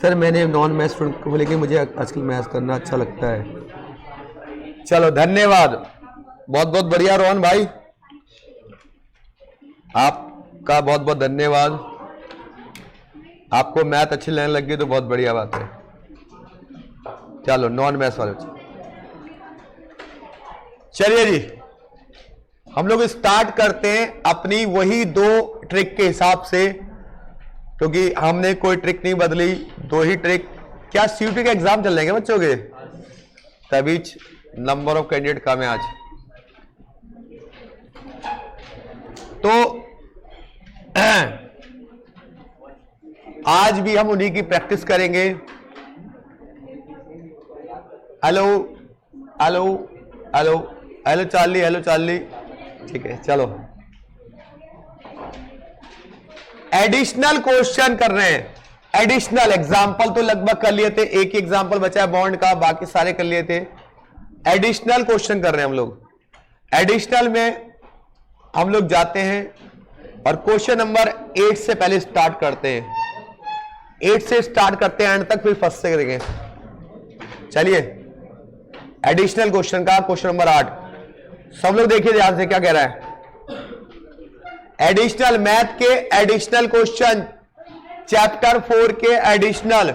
Sir मैंने non math student को बोले कि मुझे आजकल मैथ करना अच्छा लगता है। चलो धन्यवाद, बहुत बहुत बढ़िया रोहन भाई, आपका बहुत बहुत धन्यवाद। आपको मैथ अच्छी लगने लगी तो बहुत बढ़िया बात है। चलो नॉन मैथ वाले चलिए जी, हम लोग स्टार्ट करते हैं अपनी वही दो ट्रिक के हिसाब से, क्योंकि हमने कोई ट्रिक नहीं बदली, दो ही ट्रिक। क्या सीयूटी के एग्जाम चल रहे हैं बच्चों के? तभी नंबर ऑफ कैंडिडेट कम है आज। तो आज भी हम उन्हीं की प्रैक्टिस करेंगे। Hello hello hello hello Charlie, hello Charlie, ठीक है। चलो एडिशनल क्वेश्चन कर रहे हैं। एडिशनल एग्जाम्पल तो लगभग कर लिए थे, एक ही एग्जाम्पल बचा है बॉन्ड का, बाकी सारे कर लिए थे। एडिशनल क्वेश्चन कर रहे हैं हम लोग। एडिशनल में हम लोग जाते हैं और क्वेश्चन नंबर 8 से पहले स्टार्ट करते हैं। 8 से स्टार्ट करते हैं एंड तक, फिर फर्स्ट से करेंगे। चलिए एडिशनल क्वेश्चन का क्वेश्चन नंबर 8 सब लोग देखिए ध्यान से क्या कह रहा है। एडिशनल मैथ के एडिशनल क्वेश्चन, चैप्टर 4 के एडिशनल।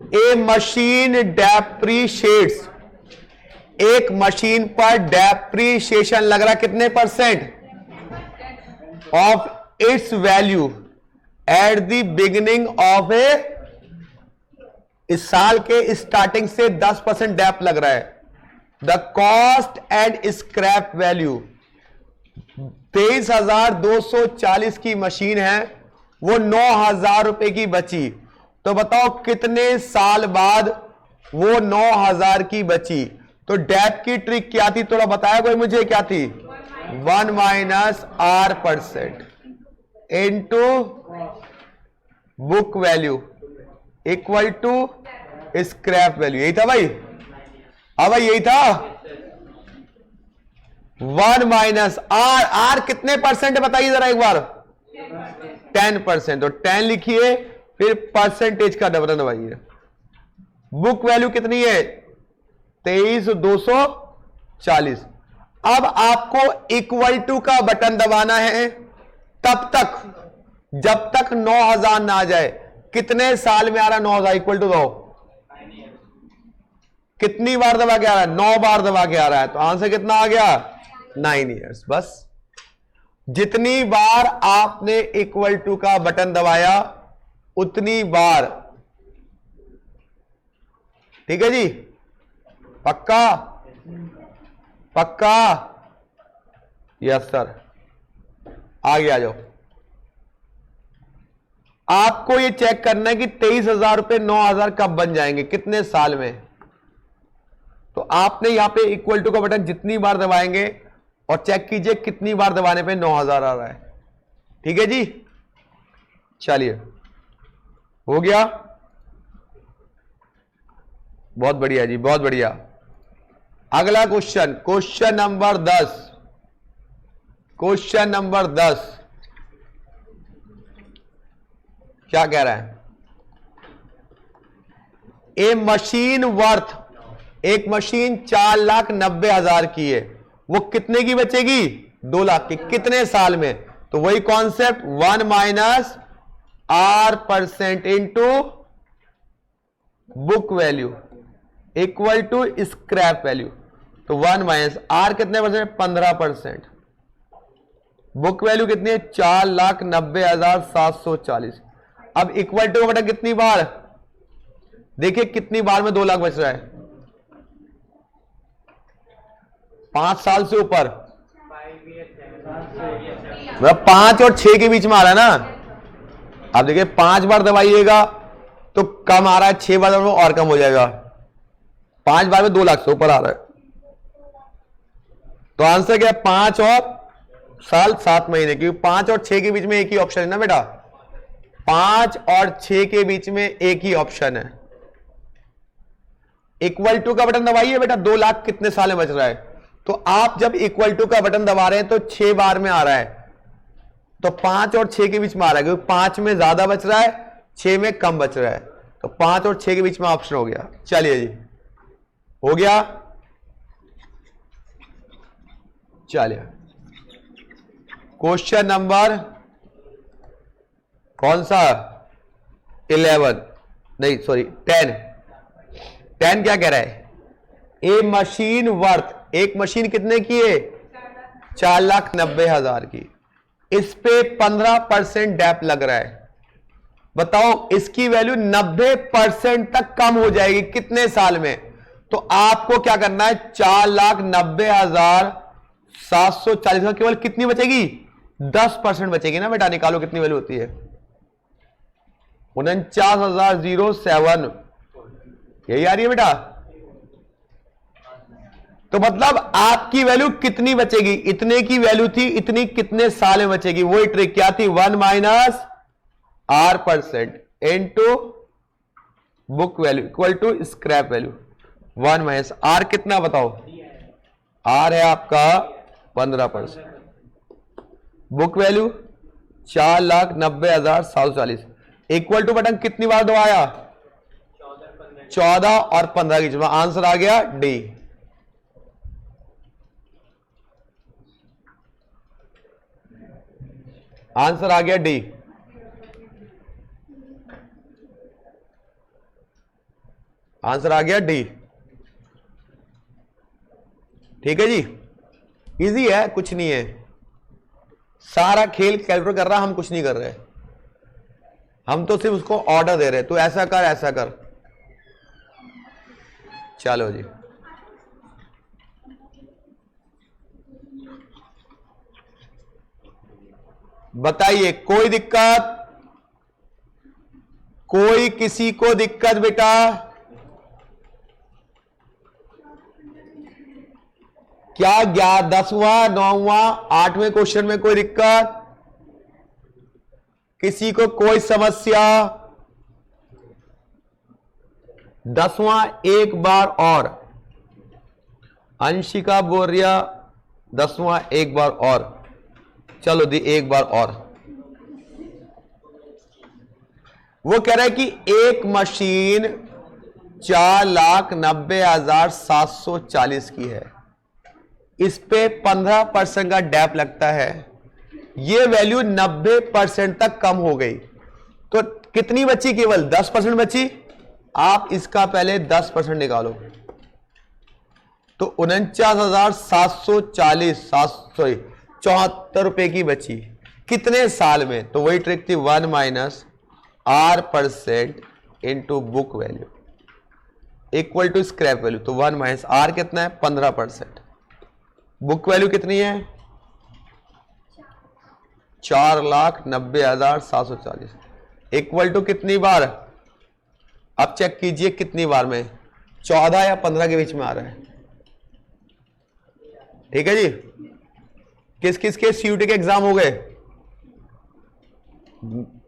ए मशीन डेप्रीशिएट्स, एक मशीन पर डेप्रीशिएशन लग रहा कितने percent of its value at the beginning of a, इस साल के स्टार्टिंग से 10% डेप लग रहा है। The cost and scrap value 23,240 की मशीन है, वो 9,000 रुपए की बची। तो बताओ कितने साल बाद वो 9,000 की बची? तो डेप की ट्रिक क्या थी, थोड़ा बताया कोई मुझे क्या थी? 1 - R% into book value equal to scrap value. यही था भाई? हाँ भाई यही था। 1 - R, R कितने परसेंट है बताइए जरा एक बार? 10%। तो 10 लिखिए, फिर परसेंटेज का बटन दबाइए। बुक वैल्यू कितनी है? 23,240। अब आपको इक्वल टू का बटन दबाना है तब तक जब तक 9,000 ना आ जाए। कितने साल में आ रहा है 9,000? इक्वल टू दो, कितनी बार दबा के आ रहा है? 9 बार दबा के आ रहा है। तो आंसर कितना आ गया? 9 ईयर्स। बस जितनी बार आपने इक्वल टू का बटन दबाया उतनी बार। ठीक है जी, पक्का? पक्का? Yes sir. आगे आ जाओ। आपको ये चेक करना है कि 23,000 रुपए 9,000 कब बन जाएंगे, कितने साल में। तो आपने यहां पे इक्वल टू का बटन जितनी बार दबाएंगे और चेक कीजिए कितनी बार दबाने पे 9,000 आ रहा है। ठीक है जी, चलिए हो गया। बहुत बढ़िया जी, बहुत बढ़िया। अगला question, question number 10। Question number 10 क्या कह रहा है? ए मशीन वर्थ, एक मशीन 4,90,000 की है, वो कितने की बचेगी? 2 लाख की। कितने साल में? तो वही concept, 1 - R% into book value equal to scrap value. तो 1 - R कितने परसेंट? 15%। बुक वैल्यू कितनी है? 4,90,740। अब इक्वल टू का बटन कितनी बार? देखिए कितनी बार में 2 लाख बच रहा है? 5 साल से ऊपर, 5 और 6 के बीच में आ रहा है ना। अब देखिए 5 बार दबाइएगा तो कम आ रहा है, 6 बार और कम हो जाएगा। 5 बार में 2 लाख से ऊपर आ रहा है। तो आंसर क्या है? 5 और साल 7 महीने, क्योंकि 5 और 6 के बीच में एक ही ऑप्शन है ना बेटा। 5 और 6 के बीच में एक ही ऑप्शन है। इक्वल टू का बटन दबाइए बेटा, 2 लाख कितने साल में बच रहा है। तो आप जब इक्वल टू का बटन दबा रहे हैं तो 6 बार में आ रहा है, तो 5 और 6 के बीच में आ रहा है, क्योंकि 5 में ज्यादा बच रहा है, 6 में कम बच रहा है, तो 5 और 6 के बीच में ऑप्शन हो गया। चलिए जी, हो गया। चलिए क्वेश्चन नंबर कौन सा, 11 नहीं सॉरी 10 क्या कह रहा है, ए मशीन वर्थ, एक मशीन कितने की है, 4,90,000 की, इस पे 15% डैप लग रहा है। बताओ इसकी वैल्यू 90% तक कम हो जाएगी कितने साल में? तो आपको क्या करना है, 4,90,740 का केवल कितनी बचेगी, 10% बचेगी ना बेटा। निकालो कितनी वैल्यू होती है, 49,007, यही आ रही है बेटा। तो मतलब आपकी वैल्यू कितनी बचेगी, इतने की वैल्यू थी, इतनी कितने साल में बचेगी, वही ट्रिक क्या थी, 1 - R% into book value equal to scrap value. 1 - R कितना बताओ, R है आपका 15%, book value 4,90,740 equal to button कितनी बार दबाया, 14 और 15 की जगह, आंसर आ गया डी। आंसर आ गया डी। आंसर आ गया डी। ठीक है जी, इजी है, कुछ नहीं है, सारा खेल कैलकुलेट कर रहा, हम कुछ नहीं कर रहे, हम तो सिर्फ उसको ऑर्डर दे रहे, तो ऐसा कर ऐसा कर। चलो जी, बताइए कोई दिक्कत, कोई किसी को दिक्कत बेटा? क्या 10वां 9वां 8वें क्वेश्चन में कोई दिक्कत, किसी को कोई समस्या? 10वां एक बार और, अंशिका बोल रहा 10वां एक बार और, चलो दी एक बार और। वो कह रहा है कि एक मशीन 4,90,740 की है, इस पे 15% का डैप लगता है, ये वैल्यू 90% तक कम हो गई, तो कितनी बची, केवल 10% बची। आप इसका पहले 10% निकालो, तो 49,740 74 रुपए की बची, कितने साल में? तो वही ट्रिक थी, 1 - R% into book value equal to scrap value. तो 1 - R कितना है, 15%, बुक वैल्यू कितनी है, 4,90,740 इक्वल टू कितनी बार, अब चेक कीजिए कितनी बार में, 14 या 15 के बीच में आ रहा है। ठीक है जी, किस किस के सीयूटी के एग्जाम हो गए,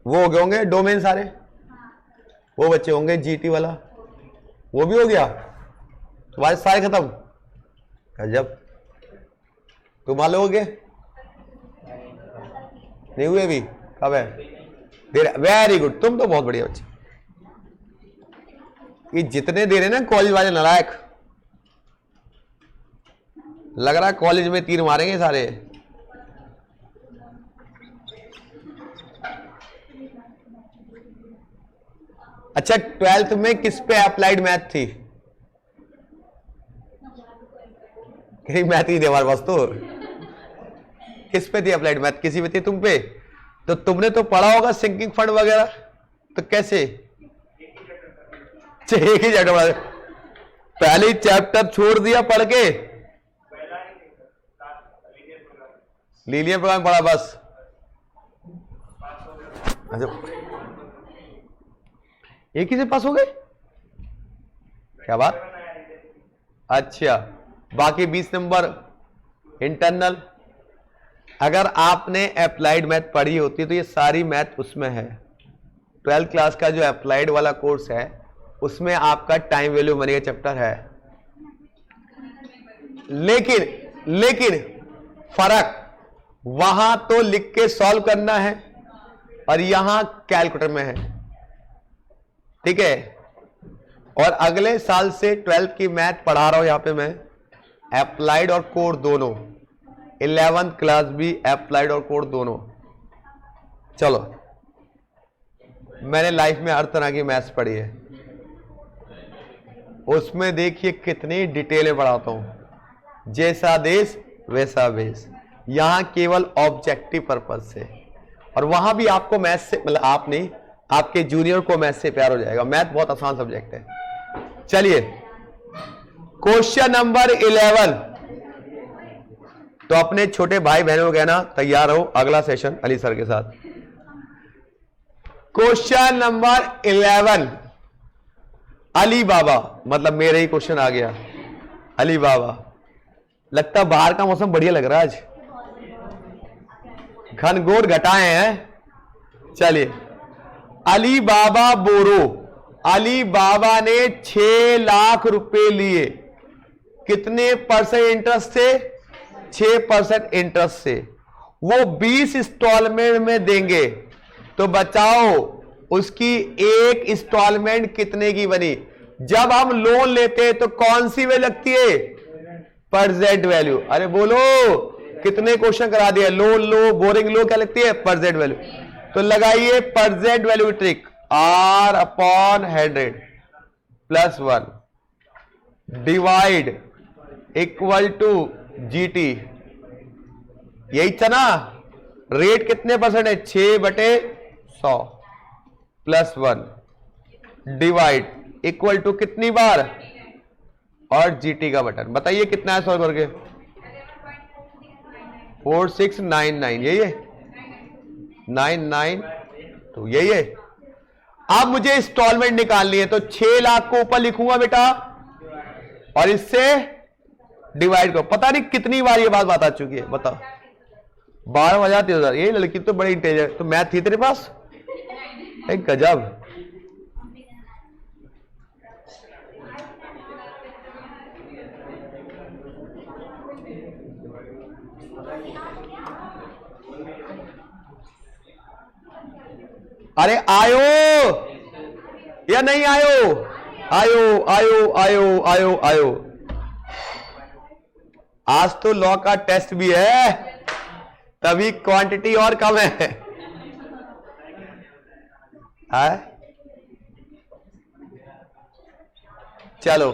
वो हो गए होंगे डोमेन सारे, वो बच्चे होंगे जीटी वाला, वो भी हो गया, तुम्हारे सारे खत्म। गजब, तुम वाले हो गए, नहीं हुए अभी, कब है, वेरी गुड, तुम तो बहुत बढ़िया बच्चे। ये जितने दे रहे ना कॉलेज वाले नालायक, लग रहा है कॉलेज में तीर मारेंगे सारे। अच्छा 12th में किस पे अप्लाइड मैथ थी, कहीं मैथ ही थी हमारे पास, तो किस पे थी अप्लाइड मैथ, किसी पे थी, तुम पे? तो तुमने तो पढ़ा होगा सिंकिंग फंड वगैरह, तो कैसे एक ही चैप्टर, पहले ही चैप्टर छोड़ दिया पढ़ के, लीनियर प्रोग्राम पढ़ा बस। अच्छा एक ही से पास हो गए, क्या बात। अच्छा बाकी 20 नंबर इंटरनल, अगर आपने अप्लाइड मैथ पढ़ी होती तो ये सारी मैथ उसमें है। 12th क्लास का जो अप्लाइड वाला कोर्स है उसमें आपका टाइम वैल्यू मनी का चैप्टर है, लेकिन फर्क वहां तो लिख के सॉल्व करना है और यहां कैलकुलेटर में है, ठीक है। और अगले साल से 12th की मैथ पढ़ा रहा हूं यहां पे मैं, अप्लाइड और कोर दोनों, 11th क्लास भी अप्लाइड और कोर दोनों। चलो, मैंने लाइफ में हर तरह की मैथ्स पढ़ी है, उसमें देखिए कितनी डिटेल में पढ़ाता हूं। जैसा देश वैसा भेष, यहां केवल ऑब्जेक्टिव पर्पज से, और वहां भी आपको मैथ्स से, मतलब आप नहीं, आपके जूनियर को मैथ्स से प्यार हो जाएगा। मैथ बहुत आसान सब्जेक्ट है। चलिए, क्वेश्चन नंबर 11। तो अपने छोटे भाई बहनों को कहना तैयार हो अगला सेशन अली सर के साथ। क्वेश्चन नंबर 11, अली बाबा, मतलब मेरे ही क्वेश्चन आ गया। अली बाबा, लगता बाहर का मौसम बढ़िया लग रहा है आज, घनघोर घटाए हैं। चलिए, अली बाबा बोरो, अली बाबा ने 6 लाख रुपए लिए, कितने परसेंट इंटरेस्ट से? 6% इंटरेस्ट से। वो 20 इंस्टॉलमेंट में देंगे, तो बताओ उसकी एक इंस्टॉलमेंट कितने की बनी? जब हम लोन लेते हैं तो कौन सी वैल्यू लगती है? Present value. अरे बोलो, कितने क्वेश्चन करा दिया, लोन लो, बोरिंग लो, क्या लगती है? Present value. तो लगाइए present value trick, R/100 plus 1 divide equal to GT। यही था ना, रेट कितने परसेंट है? 6/100 प्लस 1 डिवाइड इक्वल टू कितनी बार? और GT का बटन। बताइए कितना है सॉल्व करके? 4699, यही है 992, यही है। अब मुझे इंस्टॉलमेंट निकालनी है, तो 6 लाख को ऊपर लिखूंगा बेटा और इससे डिवाइड करो। पता नहीं कितनी बार ये बात आ चुकी है, बताओ। 12,000 13,000। ये लड़की तो बड़ी इंटेलिजेंट, तो मैथ थी तेरे पास, एक गजब। अरे आयो या नहीं आयो? आयो आयो आयो आयो आयो। आज तो लॉ का टेस्ट भी है, तभी क्वांटिटी और कम है। चलो,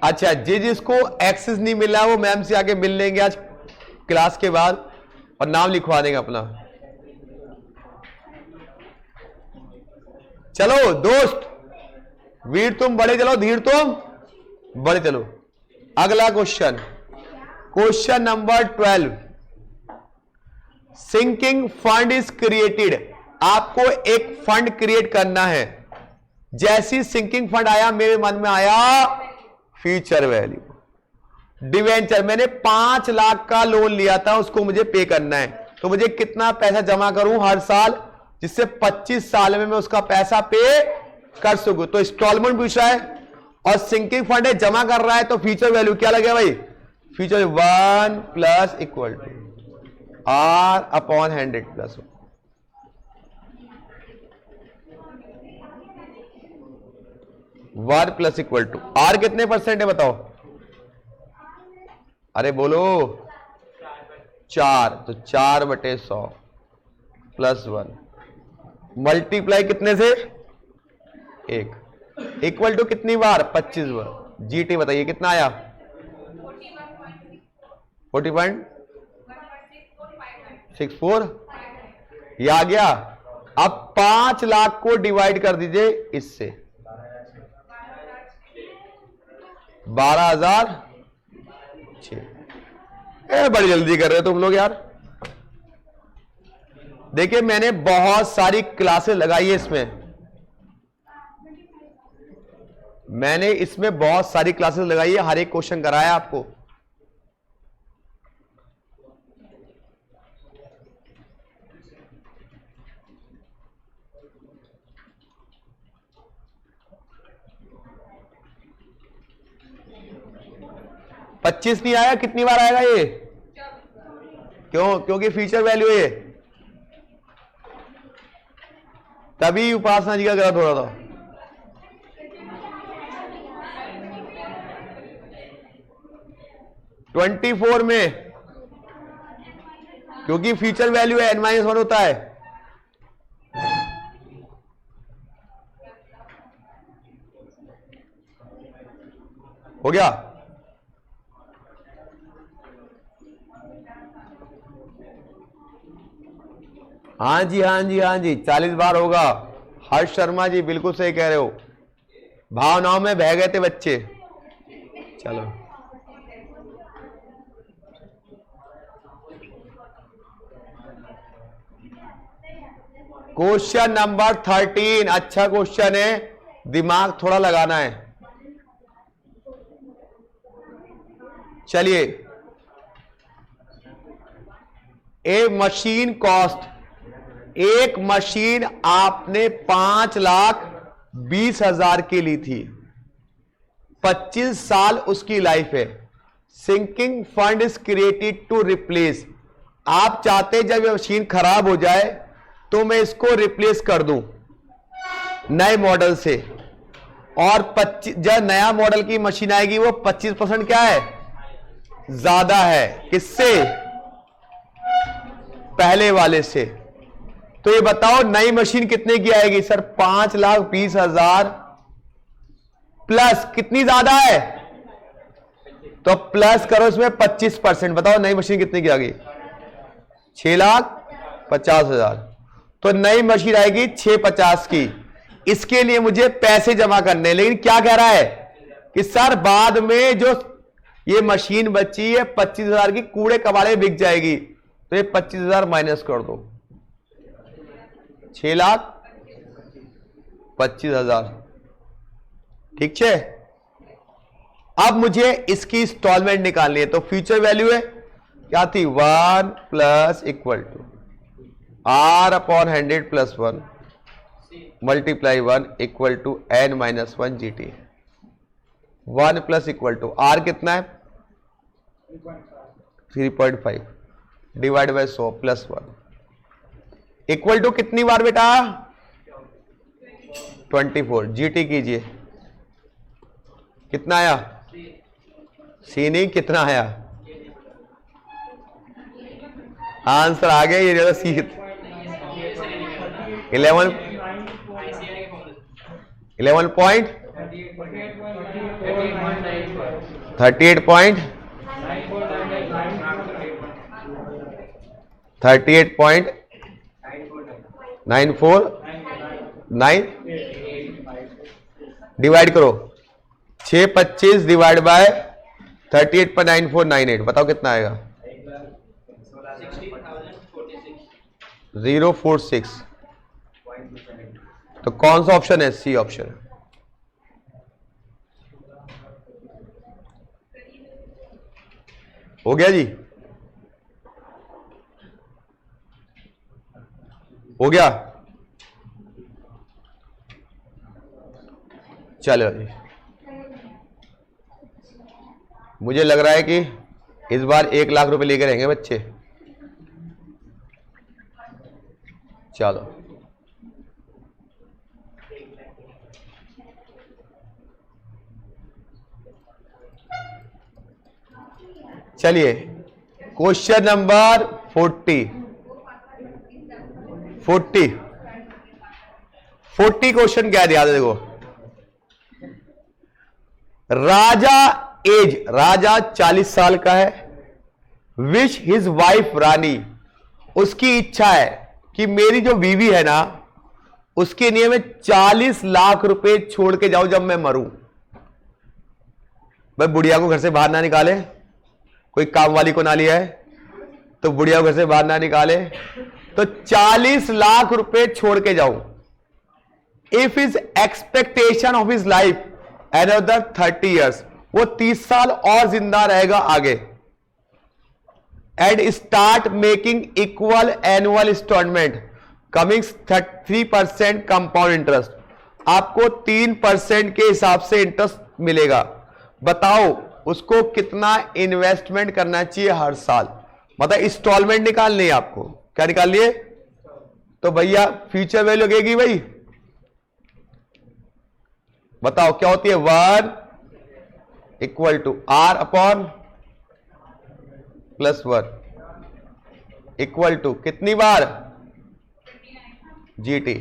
अच्छा, जिसको एक्सेस नहीं मिला वो मैम से आके मिल लेंगे आज क्लास के बाद और नाम लिखवा देंगे अपना। चलो दोस्त, वीर तुम बड़े चलो, धीर तुम बड़े चलो। अगला question, question number 12। Sinking fund is created. आपको एक फंड क्रिएट करना है। जैसी सिंकिंग फंड आया, मेरे मन में आया फ्यूचर वैल्यू डिवेंचर। मैंने 5 लाख का लोन लिया था, उसको मुझे पे करना है, तो मुझे कितना पैसा जमा करूं हर साल, जिससे 25 साल में मैं उसका पैसा पे कर सकूं। तो इंस्टॉलमेंट पूछ रहा है और सिंकिंग फंड है, जमा कर रहा है, तो फ्यूचर वैल्यू क्या लगे भाई? Future 1 plus equal to R/100 plus 1 plus equal to R कितने परसेंट है बताओ? अरे बोलो, 4, तो 4/100 प्लस 1 मल्टीप्लाई कितने से? 1 इक्वल टू कितनी बार? 25 बार। GT बताइए कितना आया? 40.64 ये आ गया। अब 5 लाख को डिवाइड कर दीजिए इससे, 12,006। बड़ी जल्दी कर रहे हो तुम लोग यार। देखिए, मैंने बहुत सारी क्लासेस लगाई है इसमें, मैंने इसमें बहुत सारी क्लासेस लगाई है, हर एक क्वेश्चन कराया आपको। 25 नहीं आया, कितनी बार आएगा ये? क्यों? क्योंकि फ्यूचर वैल्यू है, तभी उपासना जी का गलत हो रहा था। (24) में, क्योंकि फ्यूचर वैल्यू है n-1 होता है। हो गया? हाँ जी, हाँ जी, हाँ जी, 40 बार होगा। हर्ष शर्मा जी बिल्कुल सही कह रहे हो, भावनाओं में बह गए थे बच्चे। चलो क्वेश्चन नंबर 13, अच्छा क्वेश्चन है, दिमाग थोड़ा लगाना है। चलिए, ए मशीन कॉस्ट, एक मशीन आपने 5,20,000 की ली थी, 25 साल उसकी लाइफ है। Sinking fund is created to replace, आप चाहते जब ये मशीन खराब हो जाए तो मैं इसको रिप्लेस कर दूं नए मॉडल से, और 25 जब नया मॉडल की मशीन आएगी वो 25% क्या है, ज्यादा है, किससे? पहले वाले से। तो ये बताओ नई मशीन कितने की आएगी? सर 5,20,000 प्लस कितनी ज्यादा है, तो प्लस करो इसमें 25%, बताओ नई मशीन कितने की आ गई? 6,50,000। तो नई मशीन आएगी 650 की। इसके लिए मुझे पैसे जमा करने, लेकिन क्या कह रहा है कि सर बाद में जो ये मशीन बची है 25,000 की कूड़े कबाड़े बिक जाएगी, तो ये 25,000 माइनस कर दो, 6,25,000, ठीक है। अब मुझे इसकी इंस्टॉलमेंट निकालनी है, तो फ्यूचर वैल्यू है क्या थी? 1 plus equal to R/100 plus 1 multiply 1 equal to n-1 GT। 1 plus equal to R कितना है? 3.5 divide by 100 plus 1 equal to कितनी बार बेटा? 24। GT कीजिए, कितना आया? सी नहीं, कितना आया? आंसर आ गया, ये सी 11 पॉइंट 38.949 डिवाइड करो 625 डिवाइड बाय 38.9498, बताओ कितना आएगा? 046। तो कौन सा ऑप्शन है? सी ऑप्शन है। हो गया जी? हो गया? चलो जी, मुझे लग रहा है कि इस बार 1 लाख रुपए लेकर रहेंगे बच्चे। चलो चलिए, क्वेश्चन नंबर 40 क्वेश्चन क्या दिया? देखो, राजा 40 साल का है, विश हिज वाइफ रानी, उसकी इच्छा है कि मेरी जो बीवी है ना उसके लिए मैं 40 लाख रुपए छोड़ के जाऊं जब मैं मरूं। भाई बुढ़िया को घर से बाहर ना निकाले, कोई काम वाली को ना लिया है तो बुढ़िया को घर से बाहर ना निकाले, तो 40 लाख रुपए छोड़ के जाऊं। If is expectation of his life another 30 years, वो 30 साल और जिंदा रहेगा आगे। And start making equal annual instalment coming 3% compound interest, आपको 3% के हिसाब से इंटरेस्ट मिलेगा। बताओ उसको कितना इन्वेस्टमेंट करना चाहिए हर साल, मतलब इंस्टॉलमेंट निकालनी है आपको। क्या निकालनी है? तो भैया फ्यूचर वैल्यू लगेगी भाई, बताओ क्या होती है? 1 equal to R upon +1 equal to कितनी बार? GT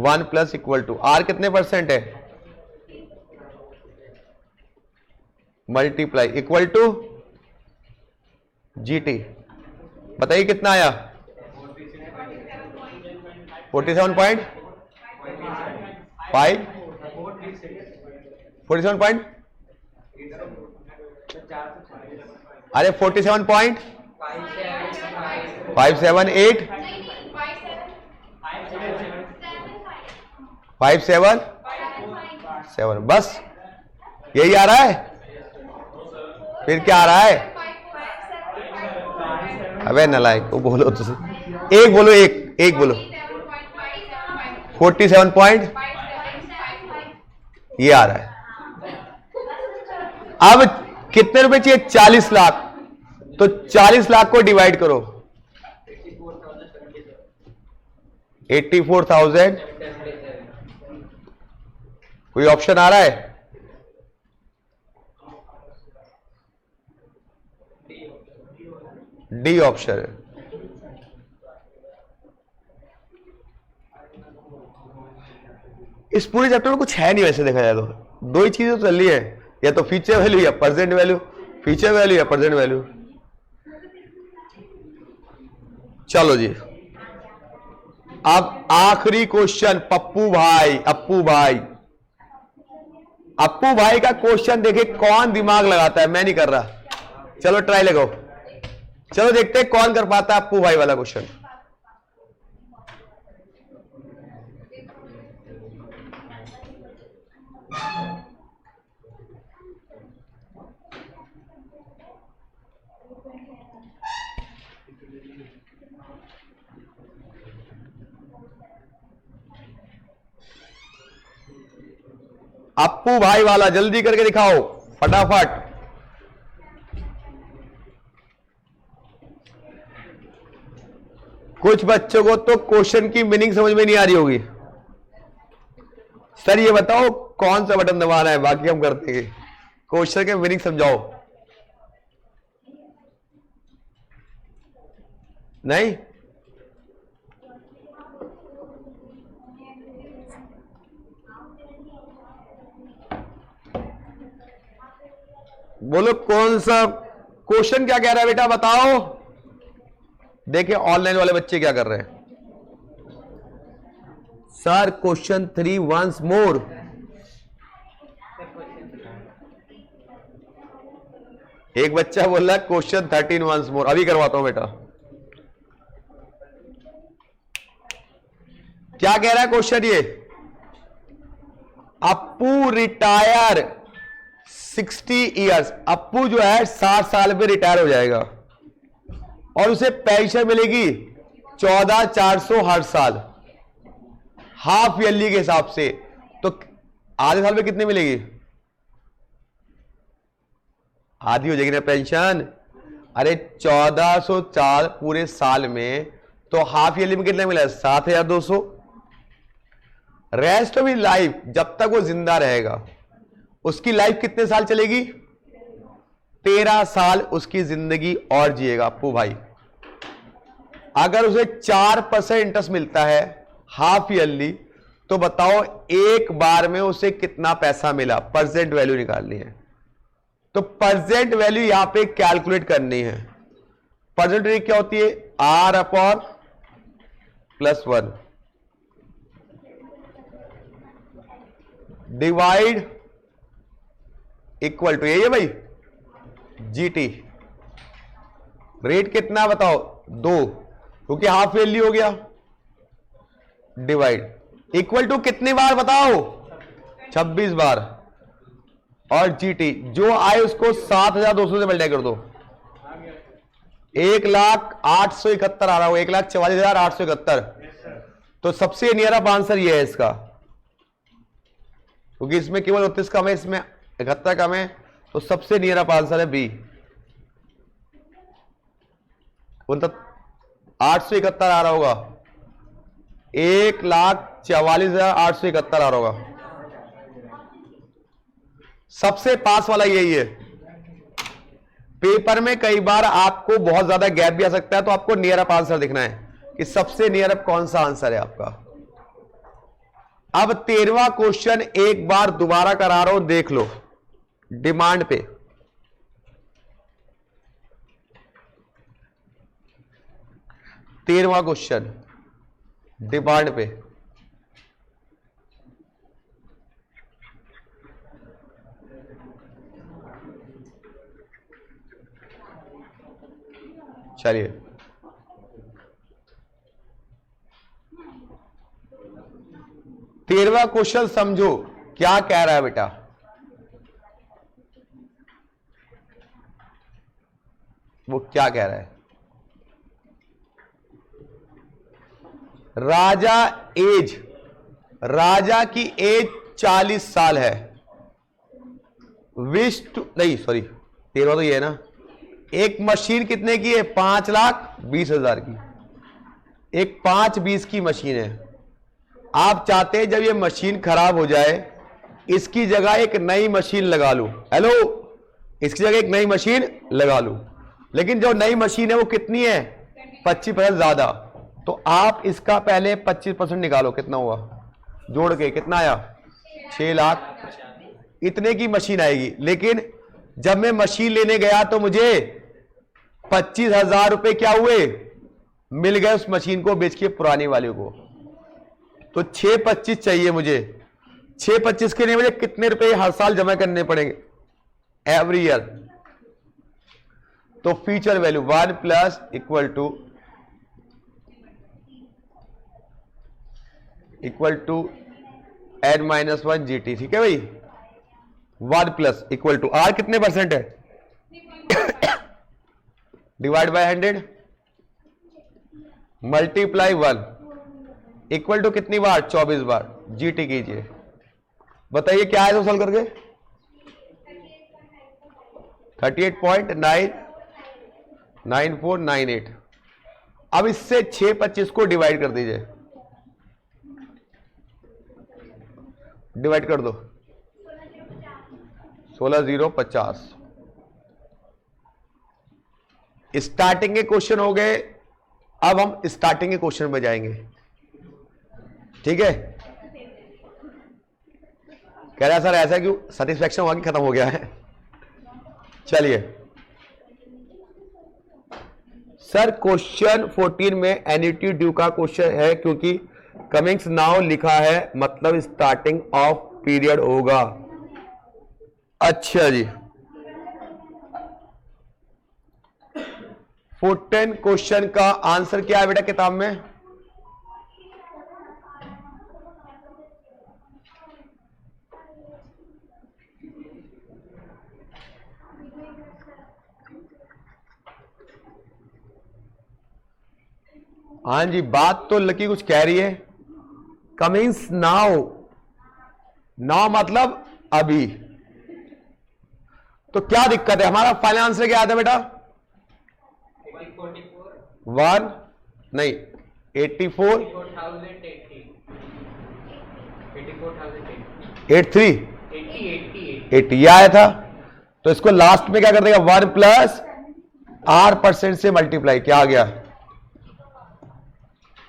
1 plus equal to R कितने % है? मल्टीप्लाई इक्वल टू GT, बताइए कितना आया? 47.5 47. अरे 47.578 577 बस यही आ रहा है। फिर क्या आ रहा है? अबे नालायक, वो बोलो तो एक बोलो, एक बोलो। 47. ये आ रहा है। अब कितने रुपए चाहिए? 40 लाख। तो 40 लाख को डिवाइड करो 84,000। कोई ऑप्शन आ रहा है? डी ऑप्शन है। इस पूरे चैप्टर में कुछ है नहीं वैसे देखा जाए तो, दो ही चीजें तो चल रही है, या तो फ्यूचर वैल्यू या प्रेजेंट वैल्यू, फ्यूचर वैल्यू या प्रेजेंट वैल्यू। चलो जी, अब आखिरी क्वेश्चन पप्पू भाई, अप्पू भाई का क्वेश्चन देखिए, कौन दिमाग लगाता है? मैं नहीं कर रहा, चलो ट्राई लगाओ। चलो देखते हैं कौन कर पाता है अप्पू भाई वाला क्वेश्चन। अप्पू भाई वाला जल्दी करके दिखाओ फटाफट। कुछ बच्चों को तो क्वेश्चन की मीनिंग समझ में नहीं आ रही होगी। सर ये बताओ कौन सा बटन दबाना है, बाकी हम करते हैं। क्वेश्चन के मीनिंग समझाओ। नहीं बोलो कौन सा क्वेश्चन क्या कह रहा है बेटा, बताओ। देखिए ऑनलाइन वाले बच्चे क्या कर रहे हैं। Sir question 3 once more. एक बच्चा बोल रहा है क्वेश्चन 13 वंस मोर। अभी करवाता हूं बेटा। क्या कह रहा है क्वेश्चन ये? Appu retire 60 years. अप्पू जो है 60 साल पे रिटायर हो जाएगा और उसे पेंशन मिलेगी 14,400 हर साल, हाफ ईयरली के हिसाब से। तो आधे साल में कितनी मिलेगी? आधी हो जाएगी ना पेंशन। अरे 1404 पूरे साल में, तो हाफ ईयरली में कितना मिला? 7,200। रेस्ट ऑफ लाइफ जब तक वो जिंदा रहेगा, उसकी लाइफ कितने साल चलेगी? 13 साल उसकी जिंदगी और जिएगा अप्पू भाई। अगर उसे 4% इंटरेस्ट मिलता है हाफ ईयरली, तो बताओ एक बार में उसे कितना पैसा मिला? प्रेजेंट वैल्यू निकालनी है। तो प्रेजेंट वैल्यू यहां पे कैलकुलेट करनी है। प्रेजेंट वैल्यू क्या होती है? R upon +1 divide equal to, यही है भाई, GT। रेट कितना बताओ? 2, क्योंकि हाफ ईयरली हो गया, डिवाइड इक्वल टू कितनी बार बताओ? 26 बार। और GT जो आए उसको 7,200 से मल्टीप्लाई कर दो। 1,0871 आ रहा हो, 1,44,871। तो सबसे नियर अप आंसर ये है इसका, क्योंकि इसमें केवल 29 कम है, इसमें 71 कम है, तो सबसे नियर अप आंसर है बी, मतलब 871 आ रहा होगा, 1,44,871 आ रहा होगा। सबसे पास वाला यही है। पेपर में कई बार आपको बहुत ज्यादा गैप भी आ सकता है, तो आपको नियर अप आंसर दिखना है कि सबसे नियर अप कौन सा आंसर है आपका। अब 13वां क्वेश्चन एक बार दोबारा करा रहा हूं, देख लो डिमांड पे। तेरहवां क्वेश्चन डिमांड पे। चलिए, तेरहवां क्वेश्चन समझो क्या कह रहा है बेटा। वो क्या कह रहा है, राजा की एज 40 साल है, विश टू, नहीं सॉरी 13 तो ये है ना। एक मशीन कितने की है, 5,20,000 की। एक 5,20 की मशीन है। आप चाहते हैं जब ये मशीन खराब हो जाए, इसकी जगह एक नई मशीन लगा लूं। हेलो, इसकी जगह एक नई मशीन लगा लूं, लेकिन जो नई मशीन है वो कितनी है, 25% ज्यादा। तो आप इसका पहले 25% निकालो, कितना हुआ, जोड़ के कितना आया, 6 लाख। इतने की मशीन आएगी। लेकिन जब मैं मशीन लेने गया तो मुझे 25,000 रुपए क्या हुए, मिल गए उस मशीन को बेच के पुरानी वाले को। तो 6,25 चाहिए मुझे। 6,25 के लिए मुझे कितने रुपए हर साल जमा करने पड़ेंगे, एवरी ईयर। तो future value 1 plus equal to n-1 GT। ठीक है भाई, 1 प्लस इक्वल टू आर कितने परसेंट है, divide by 100 multiply 1 equal to कितनी बार, 24 बार। GT कीजिए, बताइए क्या है तो सॉल्व करके। 38.99498। अब इससे 6,25 को डिवाइड कर दीजिए, डिवाइड कर दो, 16,050। स्टार्टिंग के क्वेश्चन हो गए। अब हम स्टार्टिंग के क्वेश्चन में जाएंगे। ठीक है, कह रहा है सर ऐसा क्यों, सेटिस्फैक्शन हुआ कि खत्म हो गया है। चलिए सर, क्वेश्चन 14 में एन्युटी ड्यू का क्वेश्चन है, क्योंकि कमिंग्स नाउ लिखा है, मतलब स्टार्टिंग ऑफ पीरियड होगा। अच्छा जी, 14 क्वेश्चन का आंसर क्या है बेटा किताब में, हाँ जी, बात तो लकी कुछ कह रही है। कमिंग्स नाउ, नाउ मतलब अभी। तो क्या दिक्कत है, हमारा फाइनल आंसर क्या आता है बेटा, 1 नहीं 84 80 ये आया था। तो इसको लास्ट में क्या कर देगा, 1 प्लस R% से मल्टीप्लाई, क्या आ गया,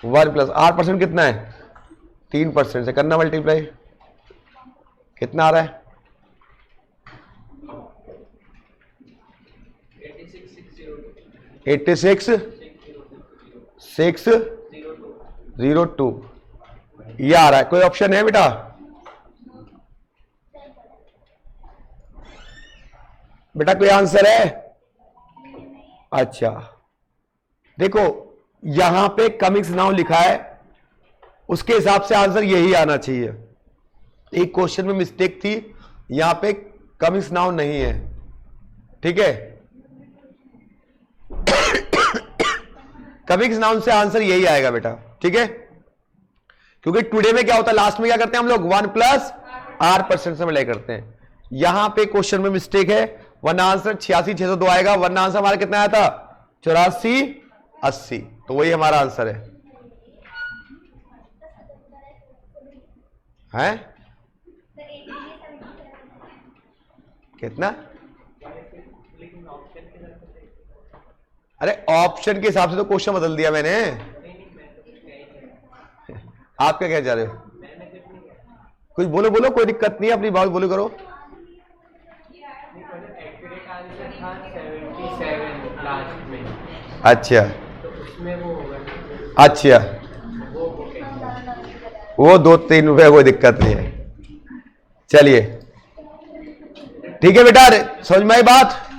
1 प्लस R% कितना है, 3% से करना मल्टीप्लाई, कितना आ रहा है, 86,602 ये आ रहा है। कोई ऑप्शन है बेटा, बेटा कोई आंसर है, अच्छा देखो यहां पे कमिंग्स नाउ लिखा है, उसके हिसाब से आंसर यही आना चाहिए। एक क्वेश्चन में मिस्टेक थी, यहां पे कमिंग्स नाउ नहीं है। ठीक है, कमिंग्स नाउन से आंसर यही आएगा बेटा। ठीक है, क्योंकि टुडे में क्या होता है, लास्ट में क्या करते हैं हम लोग, 1 प्लस R% से मल्टीप्लाई करते हैं। यहां पे क्वेश्चन में मिस्टेक है, वरना आंसर 86,602 आएगा, वरना आंसर हमारा कितना आया था 84,80, तो वही हमारा आंसर है कितना? अरे ऑप्शन के हिसाब से तो क्वेश्चन बदल दिया मैंने। आप क्या कह जा रहे हो? कुछ बोलो बोलो, कोई दिक्कत नहीं है, अपनी बात बोलो करो। अच्छा अच्छा, वो 2-3 रुपए, कोई दिक्कत नहीं है। चलिए ठीक है बेटा, समझ में आई बात?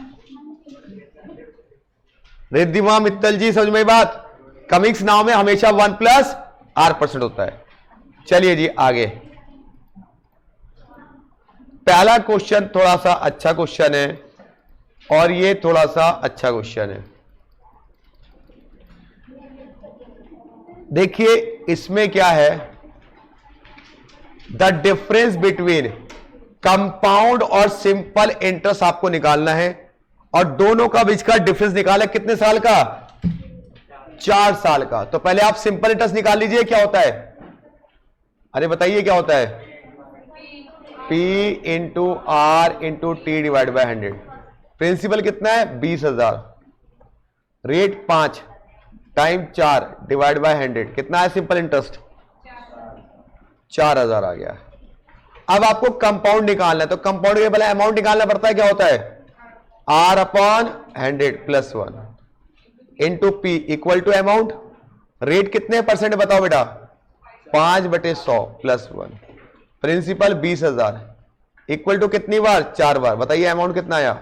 रिद्धिमा मित्तल जी समझ में आई बात? कमिंग्स नाउ में हमेशा 1+r% होता है। चलिए जी आगे, पहला क्वेश्चन थोड़ा सा अच्छा क्वेश्चन है और ये थोड़ा सा अच्छा क्वेश्चन है। देखिए इसमें क्या है, द डिफरेंस बिटवीन कंपाउंड और सिंपल इंटरेस्ट आपको निकालना है, और दोनों का बीच का डिफरेंस निकाला कितने साल का? 4 साल का। तो पहले आप सिंपल इंटरेस्ट निकाल लीजिए, क्या होता है? अरे बताइए क्या होता है? P into R into T divide by 100। Principal कितना है? 20,000। रेट 5 टाइम 4 डिवाइड बाय 100 कितना है सिंपल इंटरेस्ट? 4,000 आ गया। अब आपको कंपाउंड निकालना है, तो कंपाउंड के पहले अमाउंट निकालना पड़ता है, क्या होता है? R/100 plus 1 into P equal to amount. Rate कितने परसेंट बताओ बेटा? 5/100 प्लस 1। प्रिंसिपल 20,000 इक्वल टू कितनी बार? 4 बार। बताइए अमाउंट कितना आया?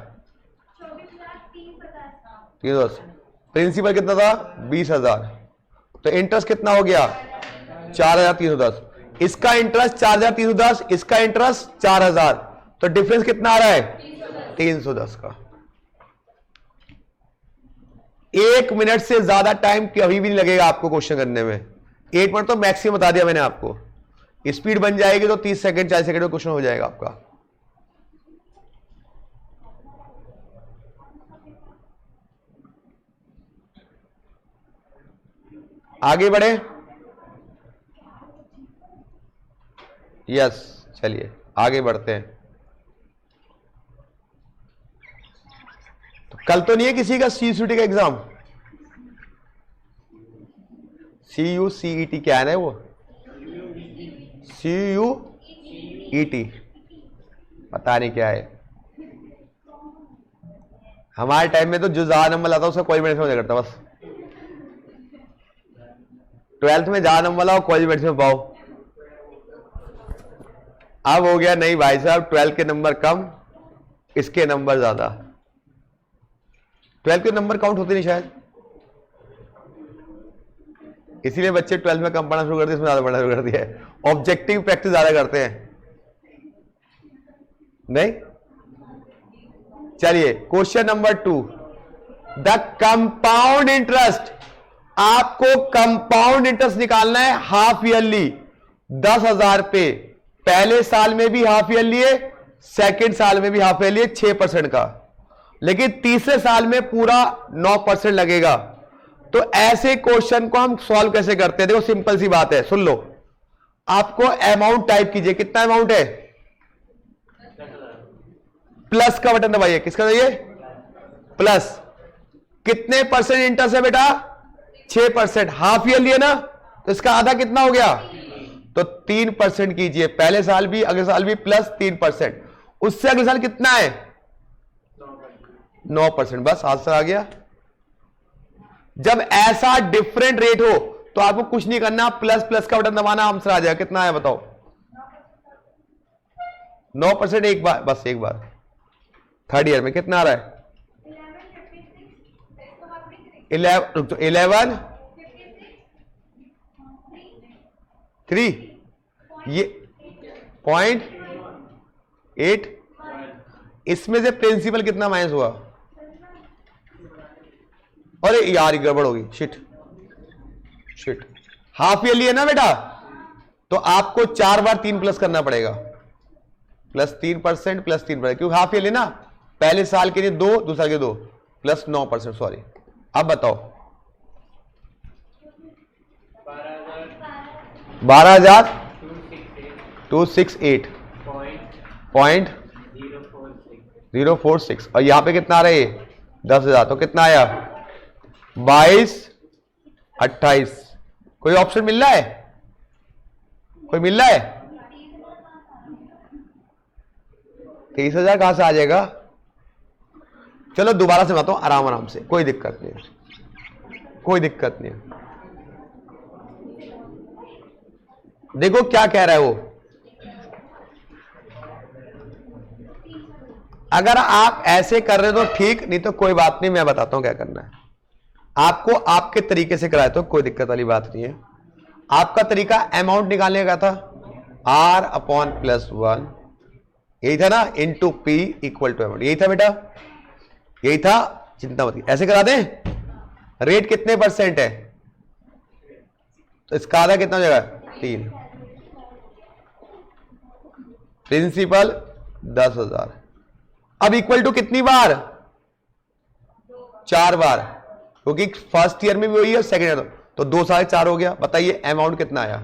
310। प्रिंसिपल कितना था? 20,000। तो इंटरेस्ट कितना हो गया? 4,310। इसका इंटरेस्ट 4,310, इसका इंटरेस्ट 4,000, तो डिफरेंस कितना आ रहा है? 310 का। 1 मिनट से ज्यादा टाइम कभी भी नहीं लगेगा आपको क्वेश्चन करने में। 1 मिनट तो मैक्सिमम बता दिया मैंने आपको। स्पीड बन जाएगी तो 30 सेकंड 40 सेकंड में क्वेश्चन हो जाएगा आपका। आगे बढ़े? यस, चलिए आगे बढ़ते हैं। तो कल तो नहीं है किसी का CUCT का एग्जाम? CUCET क्या है ना वो? CUET पता नहीं क्या है। हमारे टाइम में तो जो ज्यादा नंबर लाता उसका कोई मेडिसिन नहीं करता, बस 12th में ज्यादा नंबर लाओ कोई मेडिसिन पाओ। अब हो गया नहीं भाई साहब, 12 के नंबर कम, इसके नंबर ज्यादा। 12 के नंबर काउंट होते नहीं शायद, इसीलिए बच्चे 12 में कम पढ़ना शुरू कर दिया, इसमें ज्यादा पढ़ना शुरू कर दिया है। ऑब्जेक्टिव प्रैक्टिस ज्यादा करते हैं नहीं। चलिए question number 2, the compound interest. आपको कंपाउंड इंटरेस्ट निकालना है हाफ ईयरली 10,000 पे। पहले साल में भी हाफ ईयरली है, सेकेंड साल में भी हाफ ईयरली है 6% का, लेकिन तीसरे साल में पूरा 9% लगेगा। तो ऐसे क्वेश्चन को हम सॉल्व कैसे करते हैं? देखो सिंपल सी बात है, सुन लो। आपको अमाउंट टाइप कीजिए, कितना अमाउंट है? प्लस का बटन दबाइए। किसका दबाइए? प्लस। कितने परसेंट इंटरेस्ट है बेटा? 6%। हाफ ईयरली है ना, तो इसका आधा कितना हो गया? तो 3% कीजिए। पहले साल भी अगले साल भी प्लस 3%। उससे अगले साल कितना है? 9%। बस आंसर आ गया। जब ऐसा डिफरेंट रेट हो तो आपको कुछ नहीं करना, प्लस प्लस का बटन दबाना, आंसर आ जाएगा। कितना आया बताओ? 9%। एक बार, बस एक बार। थर्ड ईयर में कितना आ रहा है? 11 3 ये 0.8। इसमें से प्रिंसिपल कितना माइनस हुआ? अरे यार गड़बड़ होगी, शिट। हाफ ईयरली है ना बेटा, तो आपको 4 बार 3 प्लस करना पड़ेगा। +3% +3%, क्योंकि हाफ ईयरली ना, पहले साल के लिए 2, दूसरा के 2, +9%, सॉरी। अब बताओ 12,268.046 और यहां पे कितना आ रहा है 10,000, तो कितना आया 22,28। कोई ऑप्शन मिल रहा है, कोई मिल रहा है? 23,000 कहां से आ जाएगा? चलो दोबारा से बताता हूं आराम आराम से, कोई दिक्कत नहीं, कोई दिक्कत नहीं। देखो क्या कह रहा है वो, अगर आप ऐसे कर रहे हो तो ठीक, नहीं तो कोई बात नहीं, मैं बताता हूं क्या करना है आपको। आपके तरीके से कराए तो कोई दिक्कत वाली बात नहीं है। आपका तरीका अमाउंट निकालने का था, R/+1 यही था ना, into P equal to amount, यही था बेटा, यही था, चिंता मत, ऐसे करा दें। रेट कितने % है, तो इसका आधा कितना हो जाएगा 3, प्रिंसिपल 10,000। अब इक्वल टू कितनी बार, 4 बार, क्योंकि फर्स्ट ईयर में भी वही है, सेकेंड ईयर तो 2 साढ़े 4 हो गया। बताइए अमाउंट कितना आया,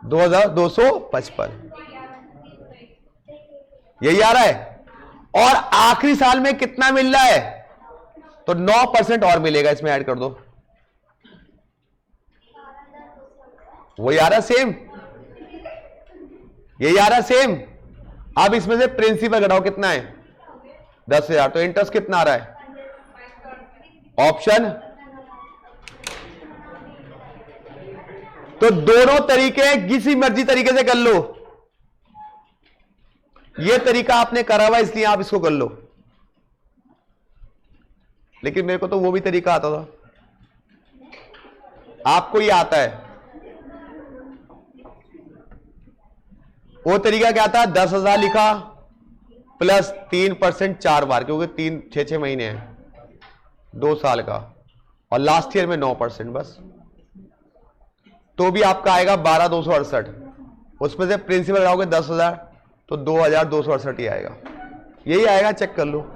2,255, यही आ रहा है। और आखिरी साल में कितना मिल रहा है, तो 9% और मिलेगा, इसमें ऐड कर दो, वही आ रहा है सेम, यही आ रहा है सेम। अब इसमें से प्रिंसिपल घटाओ, कितना है 10,000, तो इंटरेस्ट कितना आ रहा है, ऑप्शन। तो दोनों तरीके किसी मर्जी तरीके से कर लो, ये तरीका आपने करा हुआ इसलिए आप इसको कर लो, लेकिन मेरे को तो वो भी तरीका आता था, आपको ये आता है। वो तरीका क्या था, 10,000 लिखा प्लस 3% 4 बार, क्योंकि 6 महीने हैं, 2 साल का, और लास्ट ईयर में 9% बस, तो भी आपका आएगा 12,268। उसमें से प्रिंसिपल लगाओगे 10,000 तो 2,268 ही आएगा, यही आएगा, चेक कर लो।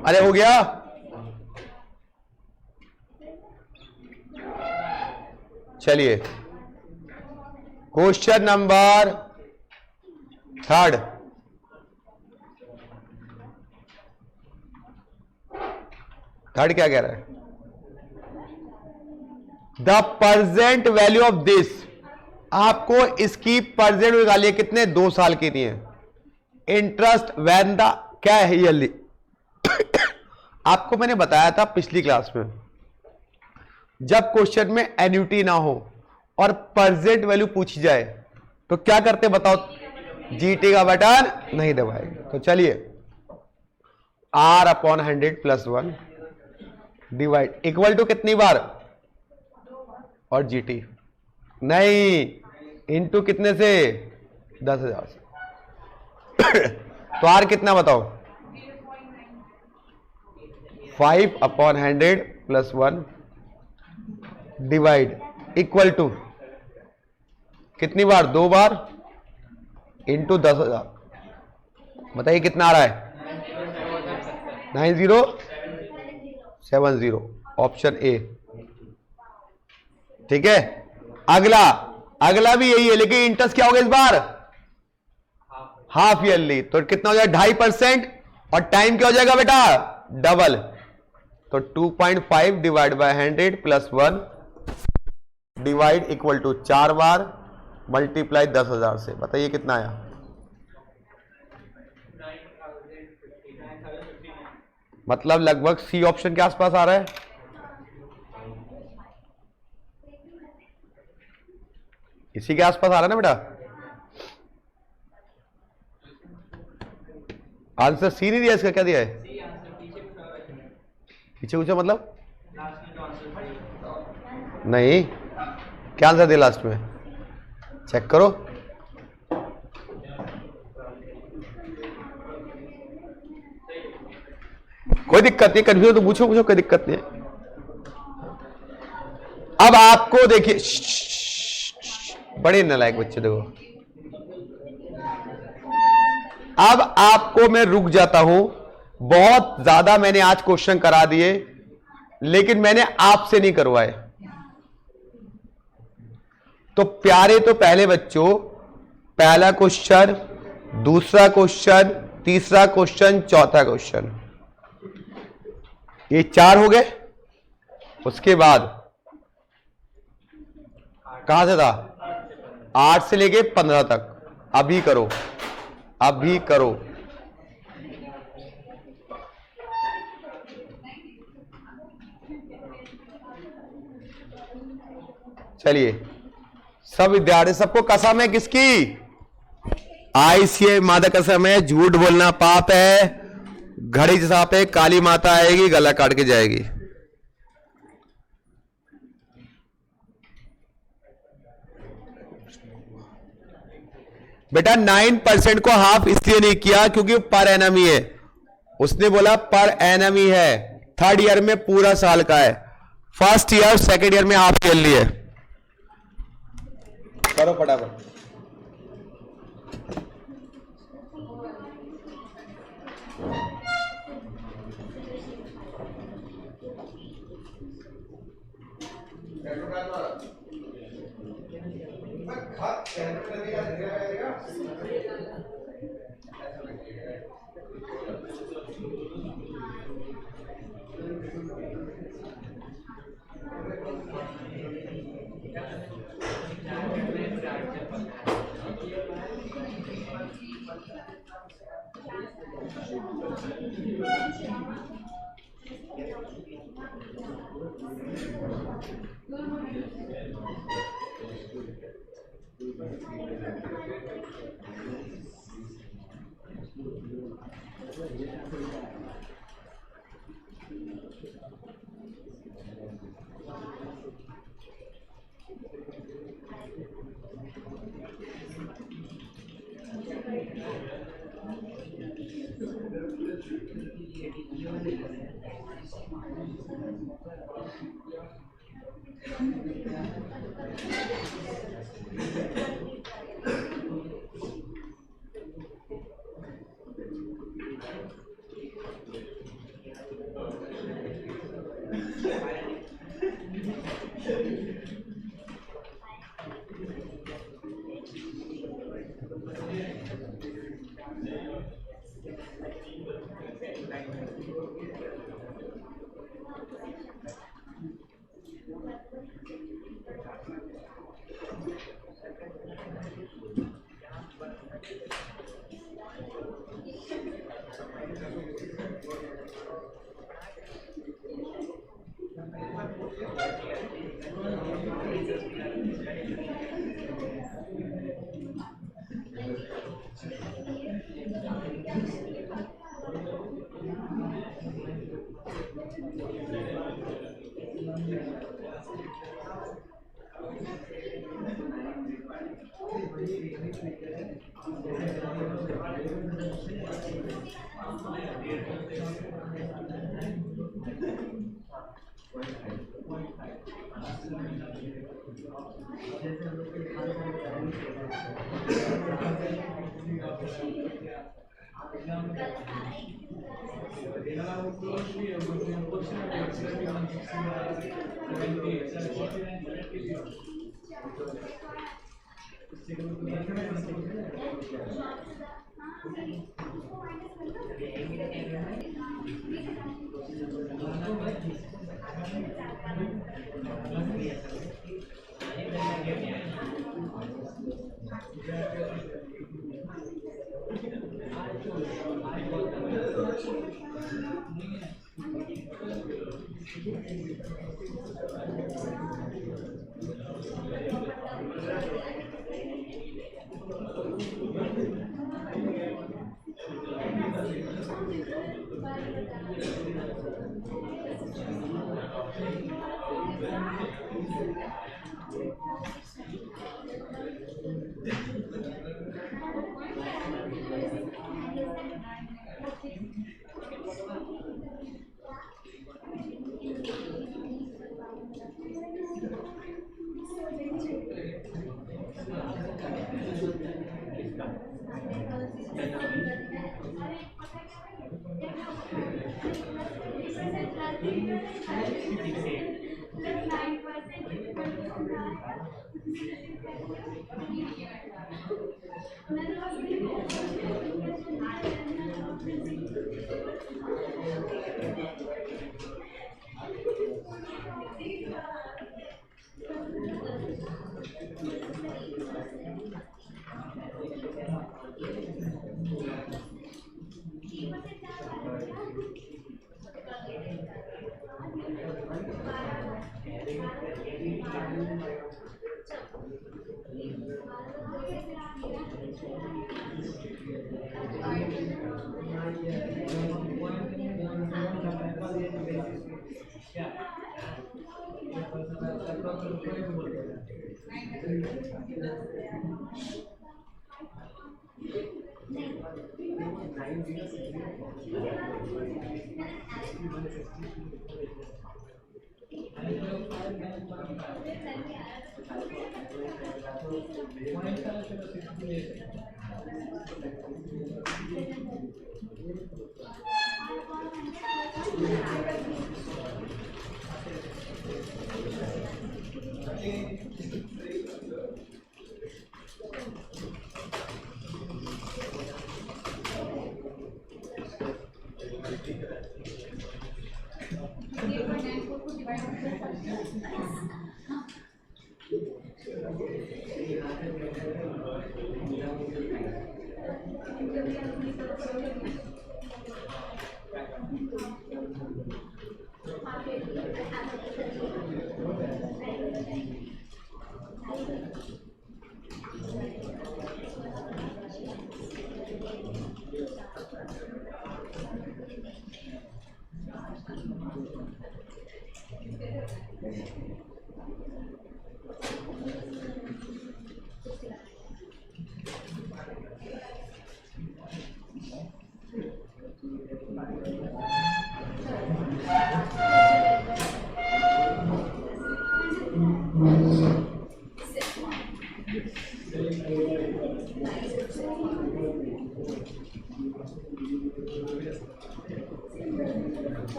अरे हो गया, चलिए क्वेश्चन नंबर 3। थर्ड क्या कह रहा है, the present value of this, आपको इसकी प्रेजेंट निकालिए, कितने 2 साल की नहीं है, इंटरेस्ट वैन द क्या है ईयरली। आपको मैंने बताया था पिछली क्लास में, जब क्वेश्चन में एन्युटी ना हो और प्रेजेंट वैल्यू पूछी जाए तो क्या करते बताओ, जीटी का बटन नहीं दबाए। तो चलिए R/100+1 डिवाइड इक्वल टू कितनी बार, और जीटी नहीं, इनटू कितने से 10,000 से। तो आर कितना बताओ, 5/100+1 डिवाइड इक्वल टू कितनी बार, 2 बार, इंटू 10,000। बताइए कितना आ रहा है, 9070, ऑप्शन ए, ठीक है। अगला भी यही है, लेकिन इंटरेस्ट क्या होगा इस बार, हाफ ईयरली, तो कितना हो जाएगा 2.5%, और टाइम क्या हो जाएगा बेटा, डबल, तो 2.5 divide by 100+1 divide equal to 4 बार मल्टीप्लाई 10,000 से। बताइए कितना आया, मतलब लगभग सी ऑप्शन के आसपास आ रहा है। इसी के आसपास आ रहा है ना बेटा, आंसर सी नहीं दिया, इसका क्या दिया है? पीछे पूछा मतलब नहीं, क्या आंसर दिया लास्ट में? चेक करो। कोई दिक्कत नहीं, कंफ्यूज तो पूछो पूछो, कोई दिक्कत नहीं है। अब आपको देखिए, बड़े नालायक बच्चे, देखो अब आपको मैं रुक जाता हूं। बहुत ज्यादा मैंने आज क्वेश्चन करा दिए, लेकिन मैंने आपसे नहीं करवाए। तो प्यारे तो पहले बच्चों, पहला क्वेश्चन, दूसरा क्वेश्चन, तीसरा क्वेश्चन, चौथा क्वेश्चन, ये 4 हो गए। उसके बाद कहां से था? 8 से लेके 15 तक। अभी करो, अभी करो। चलिए, सब विद्यार्थी, सबको कसम है किसकी? आईसीए माता कसम है, झूठ बोलना पाप है। घड़ी जैसा पे काली माता आएगी, गला काट के जाएगी। बेटा 9% को हाफ इसलिए नहीं किया क्योंकि पर एनम ही है। उसने बोला पर एनम ही है। थर्ड ईयर में पूरा साल का है, फर्स्ट ईयर सेकेंड ईयर में हाफ ईयरली है। करो फटाफट।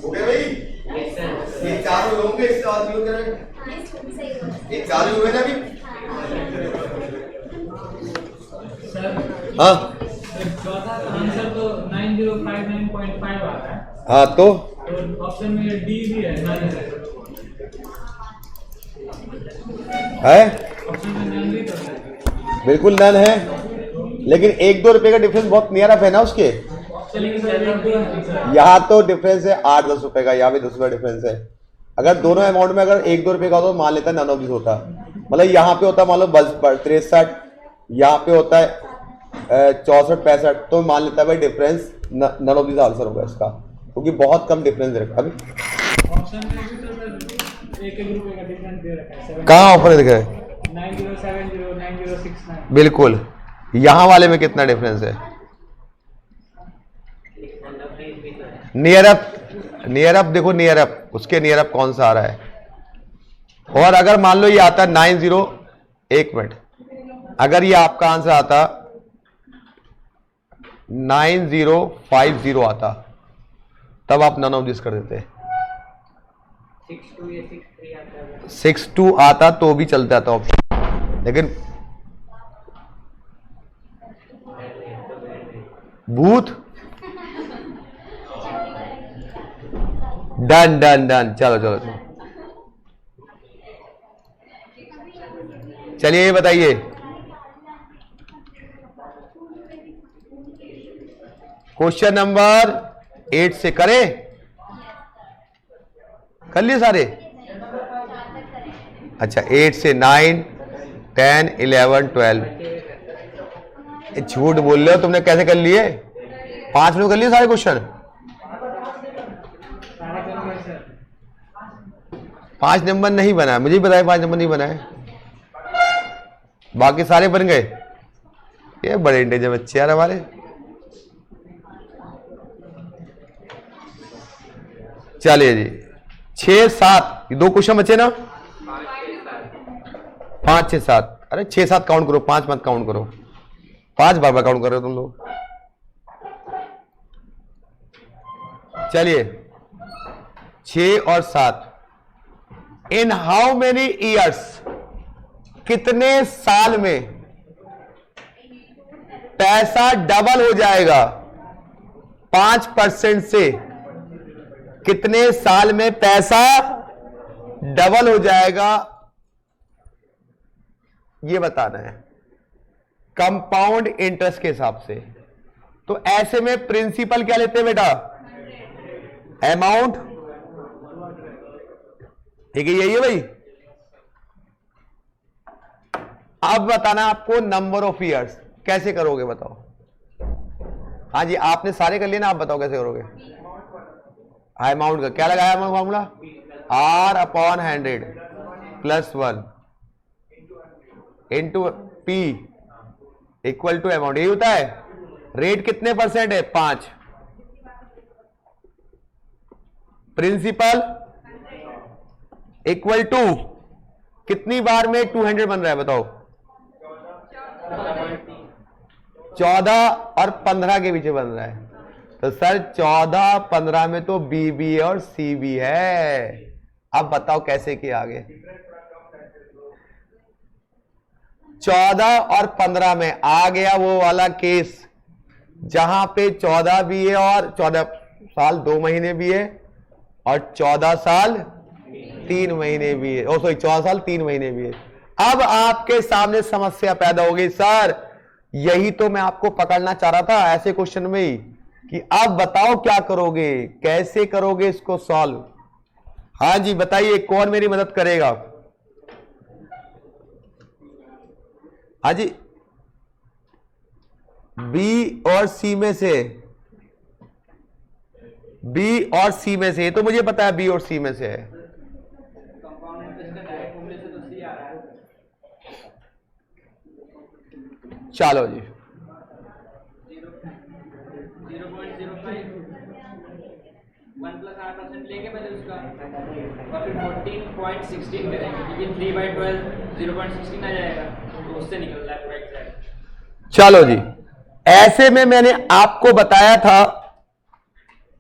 ओके भाई, ये चारों होंगे इसके बाद क्यों करें? एक चालू हुए ना अभी? हाँ आंसर तो 9059.5 आ रहा है। हाँ तो ऑप्शन में डी भी है, है ऑप्शन में नन भी तो है। बिल्कुल नन है, लेकिन 1-2 रुपए का डिफरेंस बहुत नियर है ना उसके। यहाँ तो डिफरेंस है 8-10 रुपए का, यहाँ भी 10 रुपए डिफरेंस है। अगर दोनों अमाउंट में अगर 1-2 रुपए का हो तो मान लेता नन ऑफ दिस होता। मतलब यहाँ पे होता है मान लो 63, यहाँ पे होता है 64-65, तो मान लेता है भाई difference none of this answer होगा इसका, क्योंकि बहुत कम डिफरेंस दे रखा अभी। ऑप्शन में भी तो सर एक रुपए का डिफरेंस दे रखा है। कहाँ ऑफर दिख रहा है? 9070 9069। बिल्कुल, यहाँ वाले में कितना डिफरेंस है? नियर अप देखो, नियर अप उसके नियर अप कौन सा आ रहा है। और अगर मान लो ये आता 90, एक मिनट, अगर ये आपका आंसर आता 9050 आता, तब आप नन ऑफ दिस कर देते। 62 या 63 आता है। 62 आता तो भी चलता था ऑप्शन, लेकिन भूत डन डन डन, चलो चलो चलो, चलिए ये बताइए, क्वेश्चन नंबर 8 से करे, कर लिए सारे? अच्छा, 8 से 9, 10, 11, 12, झूठ बोल रहे हो, तुमने कैसे कर लिए? 5 में कर लिए सारे क्वेश्चन? 5 नंबर नहीं बना है, मुझे ही बताया 5 नंबर नहीं बना है, बाकी सारे बन गए। ये बड़े इंटेलिजेंट बच्चे यार हमारे। चलिए जी, 6, 7, ये 2 क्वेश्चन बचे ना? 5, 6, 7, अरे 6, 7 काउंट करो, 5 मत काउंट करो, 5 बार काउंट कर रहे हो तुम लोग। चलिए 6 और 7, इन हाउ मेनी ईयर्स, कितने साल में पैसा डबल हो जाएगा 5% से? कितने साल में पैसा डबल हो जाएगा ये बताना है, कंपाउंड इंटरेस्ट के हिसाब से। तो ऐसे में प्रिंसिपल क्या लेते हैं बेटा? अमाउंट, ठीक है, यही है भाई। अब बताना आपको नंबर ऑफ ईयर्स, कैसे करोगे बताओ? हाँ जी, आपने सारे कर लिए ना, आप बताओ कैसे करोगे? अमाउंट का क्या लगाया formula? R/100 + 1 into P equal to amount, यही होता है। रेट कितने परसेंट है? 5। प्रिंसिपल इक्वल टू कितनी बार में 200 बन रहा है बताओ? 14 और 15 के पीछे बन रहा है। तो सर 14, 15 में तो बी भी है और सी भी है। अब बताओ कैसे किया आगे? 14 और 15 में आ गया वो वाला केस जहां पे 14 भी है और 14 साल 2 महीने भी है और 14 साल 3 महीने भी है, 14 साल 3 महीने भी है। अब आपके सामने समस्या पैदा हो गई, सर यही तो मैं आपको पकड़ना चाह रहा था ऐसे क्वेश्चन में ही, कि अब बताओ क्या करोगे, कैसे करोगे इसको सॉल्व? हाँ जी बताइए, कौन मेरी मदद करेगा? हाँ जी, बी और सी में से, बी और सी में से, ये तो मुझे पता है बी और सी में से है। चलो जी 1 + 8% लेके पहले उसका और फिर 14.16 करेंगे, क्योंकि 3/12 0.16 आ जाएगा, तो उससे निकल रहा है एग्जैक्ट। चलो जी, ऐसे में मैंने आपको बताया था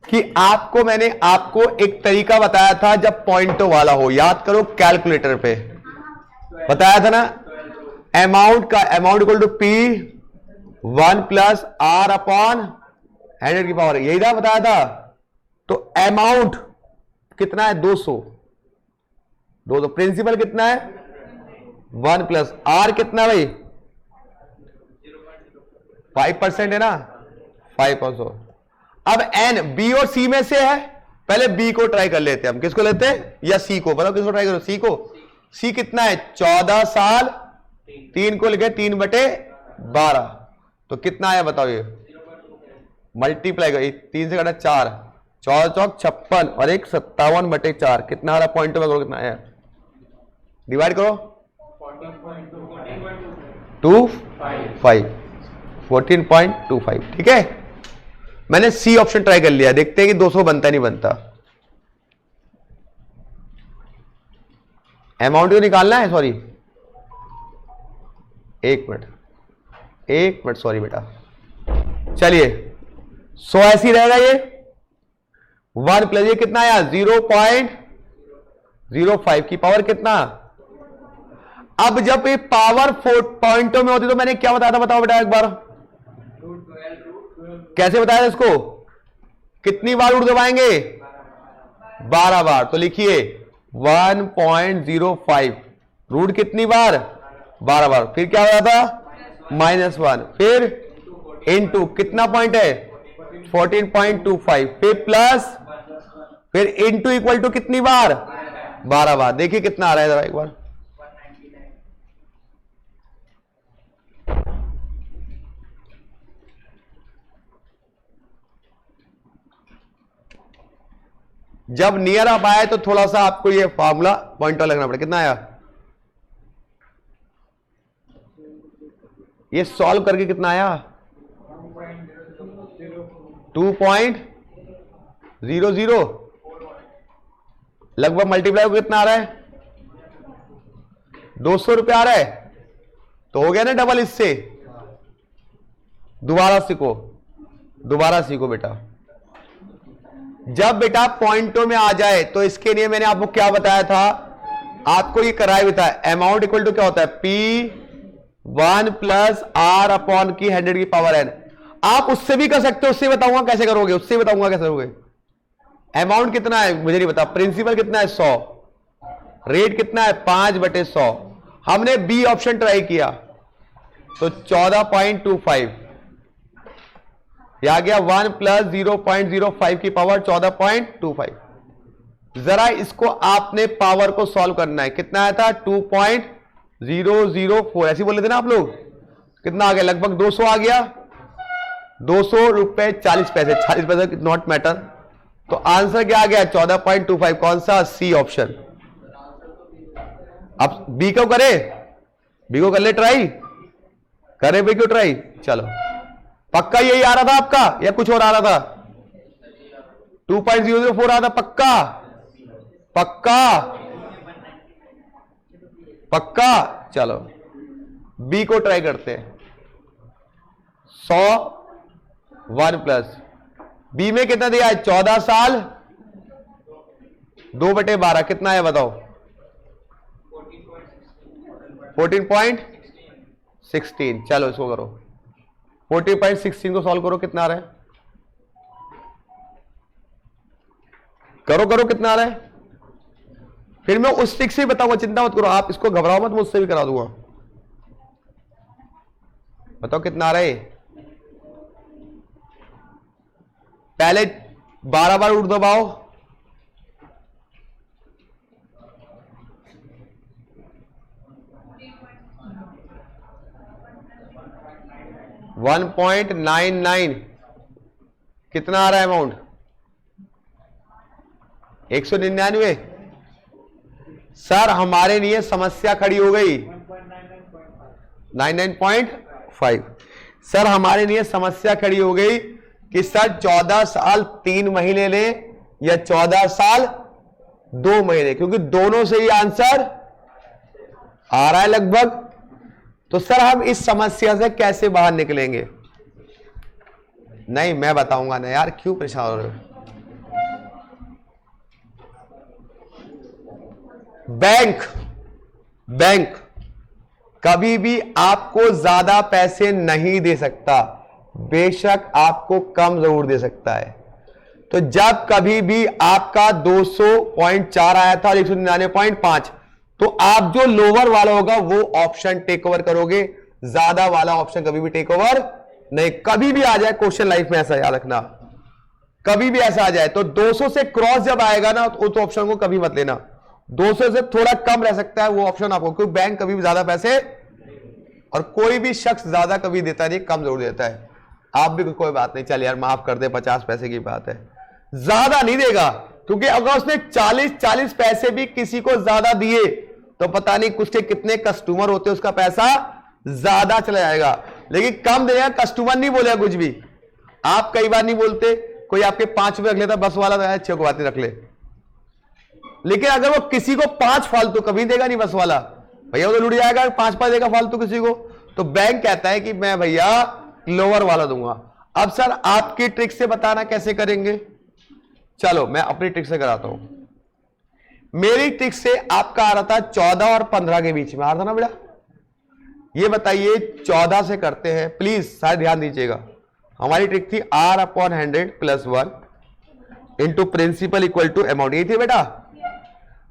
कि मैंने आपको एक तरीका बताया था जब पॉइंटो वाला हो, याद करो कैलकुलेटर पे बताया था ना, अमाउंट का amount equal to P 1 + R/100 की पावर, यही था बताया था। तो अमाउंट कितना है? 200। प्रिंसिपल कितना है? 1 + R कितना भाई? 5% है ना, 5%। अब N B और C में से है, पहले B को ट्राई कर लेते हैं हम। किसको लेते हैं? या C को? बताओ किसको ट्राई करो? C को। सी कितना है 14 साल 3 को लिखे 3/12 तो कितना आया बताओ ये मल्टीप्लाई करो 3 से घटा 4 14 चौक 56 और एक 57/4 कितना आ रहा पॉइंट में करो कितना आया डिवाइड करो 14.25 ठीक है। मैंने सी ऑप्शन ट्राई कर लिया देखते हैं कि 200 बनता नहीं बनता। अमाउंट को निकालना है सॉरी एक मिनट सॉरी बेटा चलिए 100 ऐसी रहेगा ये 1 प्लस ये कितना आया 0.05 की पावर कितना। अब जब ये पावर पॉइंटों में होती तो मैंने क्या बताया था बताओ बेटा एक बार कैसे बताया था इसको कितनी बार रूट दबाएंगे 12 बार तो लिखिए 1.05 रूट कितनी बार 12 बार फिर क्या हो जाता -1 फिर इनटू कितना पॉइंट है 14.25 फिर प्लस फिर इनटू इक्वल टू कितनी बार 12 बार देखिए कितना आ रहा है जरा एक बार जब नियर अप आए तो थोड़ा सा आपको ये फॉर्मूला पॉइंटर लगना पड़ेगा कितना आया ये सॉल्व करके कितना आया 2.00 लगभग मल्टीप्लाई को कितना आ रहा है 200 रुपये आ रहा है तो हो गया ना डबल इससे दोबारा सीखो बेटा जब बेटा पॉइंटों में आ जाए तो इसके लिए मैंने आपको क्या बताया था आपको ये कराया भी था अमाउंट इक्वल टू क्या होता है P1 प्लस R अपॉन की 100 की पावर n आप उससे भी कर सकते हो उससे बताऊंगा कैसे करोगे उससे बताऊंगा कैसे करोगे अमाउंट कितना है मुझे नहीं पता प्रिंसिपल कितना है 100 रेट कितना है 5/100 हमने बी ऑप्शन ट्राई किया तो 14.25 यह आ गया 1 प्लस 0.05 की पावर 14.25 जरा इसको आपने पावर को सॉल्व करना है कितना आया था 2.004 ऐसे बोले थे ना आप लोग कितना आ गया लगभग 200 आ गया 200 रुपए 40 पैसे नॉट मैटर तो आंसर क्या आ गया 14.25 कौन सा सी ऑप्शन। अब बी को करे बी को कर ले ट्राई करे बी को ट्राई चलो पक्का यही आ रहा था आपका या कुछ और आ रहा था 2.004 आ रहा था पक्का चलो बी को ट्राई करते हैं 100 1 प्लस बी में कितना दिया है 14 साल 2/12 कितना है बताओ 14.16 चलो इसको करो 14.16 को सॉल्व करो कितना आ रहा है करो कितना आ रहा है फिर मैं उस ट्रिक से बताऊंगा चिंता मत करो आप इसको घबराओ मत मैं उससे भी करा दूंगा बताओ कितना आ रहा है पहले 12 बार उठ दबाओ $1.99 कितना आ रहा है अमाउंट 199 सर हमारे लिए समस्या खड़ी हो गई 99.5 सर हमारे लिए समस्या खड़ी हो गई कि सर 14 साल 3 महीने ले या 14 साल 2 महीने क्योंकि दोनों से ही आंसर आ रहा है लगभग तो सर हम इस समस्या से कैसे बाहर निकलेंगे नहीं मैं बताऊंगा ना यार क्यों परेशान हो रहे हो बैंक कभी भी आपको ज्यादा पैसे नहीं दे सकता बेशक आपको कम जरूर दे सकता है तो जब कभी भी आपका 200.4 आया था और 199.5 तो आप जो लोअर वाला होगा वो ऑप्शन टेक ओवर करोगे ज्यादा वाला ऑप्शन कभी भी टेक ओवर नहीं कभी भी आ जाए क्वेश्चन लाइफ में ऐसा याद रखना कभी भी ऐसा आ जाए तो 200 से क्रॉस जब आएगा ना तो उस ऑप्शन को कभी मत लेना 200 से थोड़ा कम रह सकता है वो ऑप्शन आपको, क्योंकि बैंक कभी भी ज्यादा पैसे और कोई भी शख्स ज्यादा कभी देता नहीं, कम जरूर देता है। आप भी कोई बात नहीं, चल यार माफ कर दे, 50 पैसे की बात है, ज्यादा नहीं देगा, क्योंकि अगर उसने 40 पैसे भी किसी को ज्यादा दिए तो पता नहीं उसके कितने कस्टमर होते, उसका पैसा ज्यादा चला जाएगा। लेकिन कम देगा, कस्टमर नहीं बोलेगा कुछ भी। आप कई बार नहीं बोलते, कोई आपके 5 रुपए रख लेता, बस वाला तो अच्छे को बात नहीं रख ले, लेकिन अगर वो किसी को 5 फालतू कभी देगा नहीं बस वाला, भैया वो तो लुट जाएगा, 5 देगा फालतू किसी को। तो बैंक कहता है कि मैं भैया लोअर वाला दूंगा। अब सर आपकी ट्रिक से बताना कैसे करेंगे, चलो मैं अपनी ट्रिक से कराता हूं। मेरी ट्रिक से आपका आ रहा था 14 और 15 के बीच में आ रहा था ना बेटा। ये बताइए 14 से करते हैं, प्लीज सारे ध्यान दीजिएगा। हमारी ट्रिक थी R/100 + 1 into principal equal to amount, यही थी बेटा।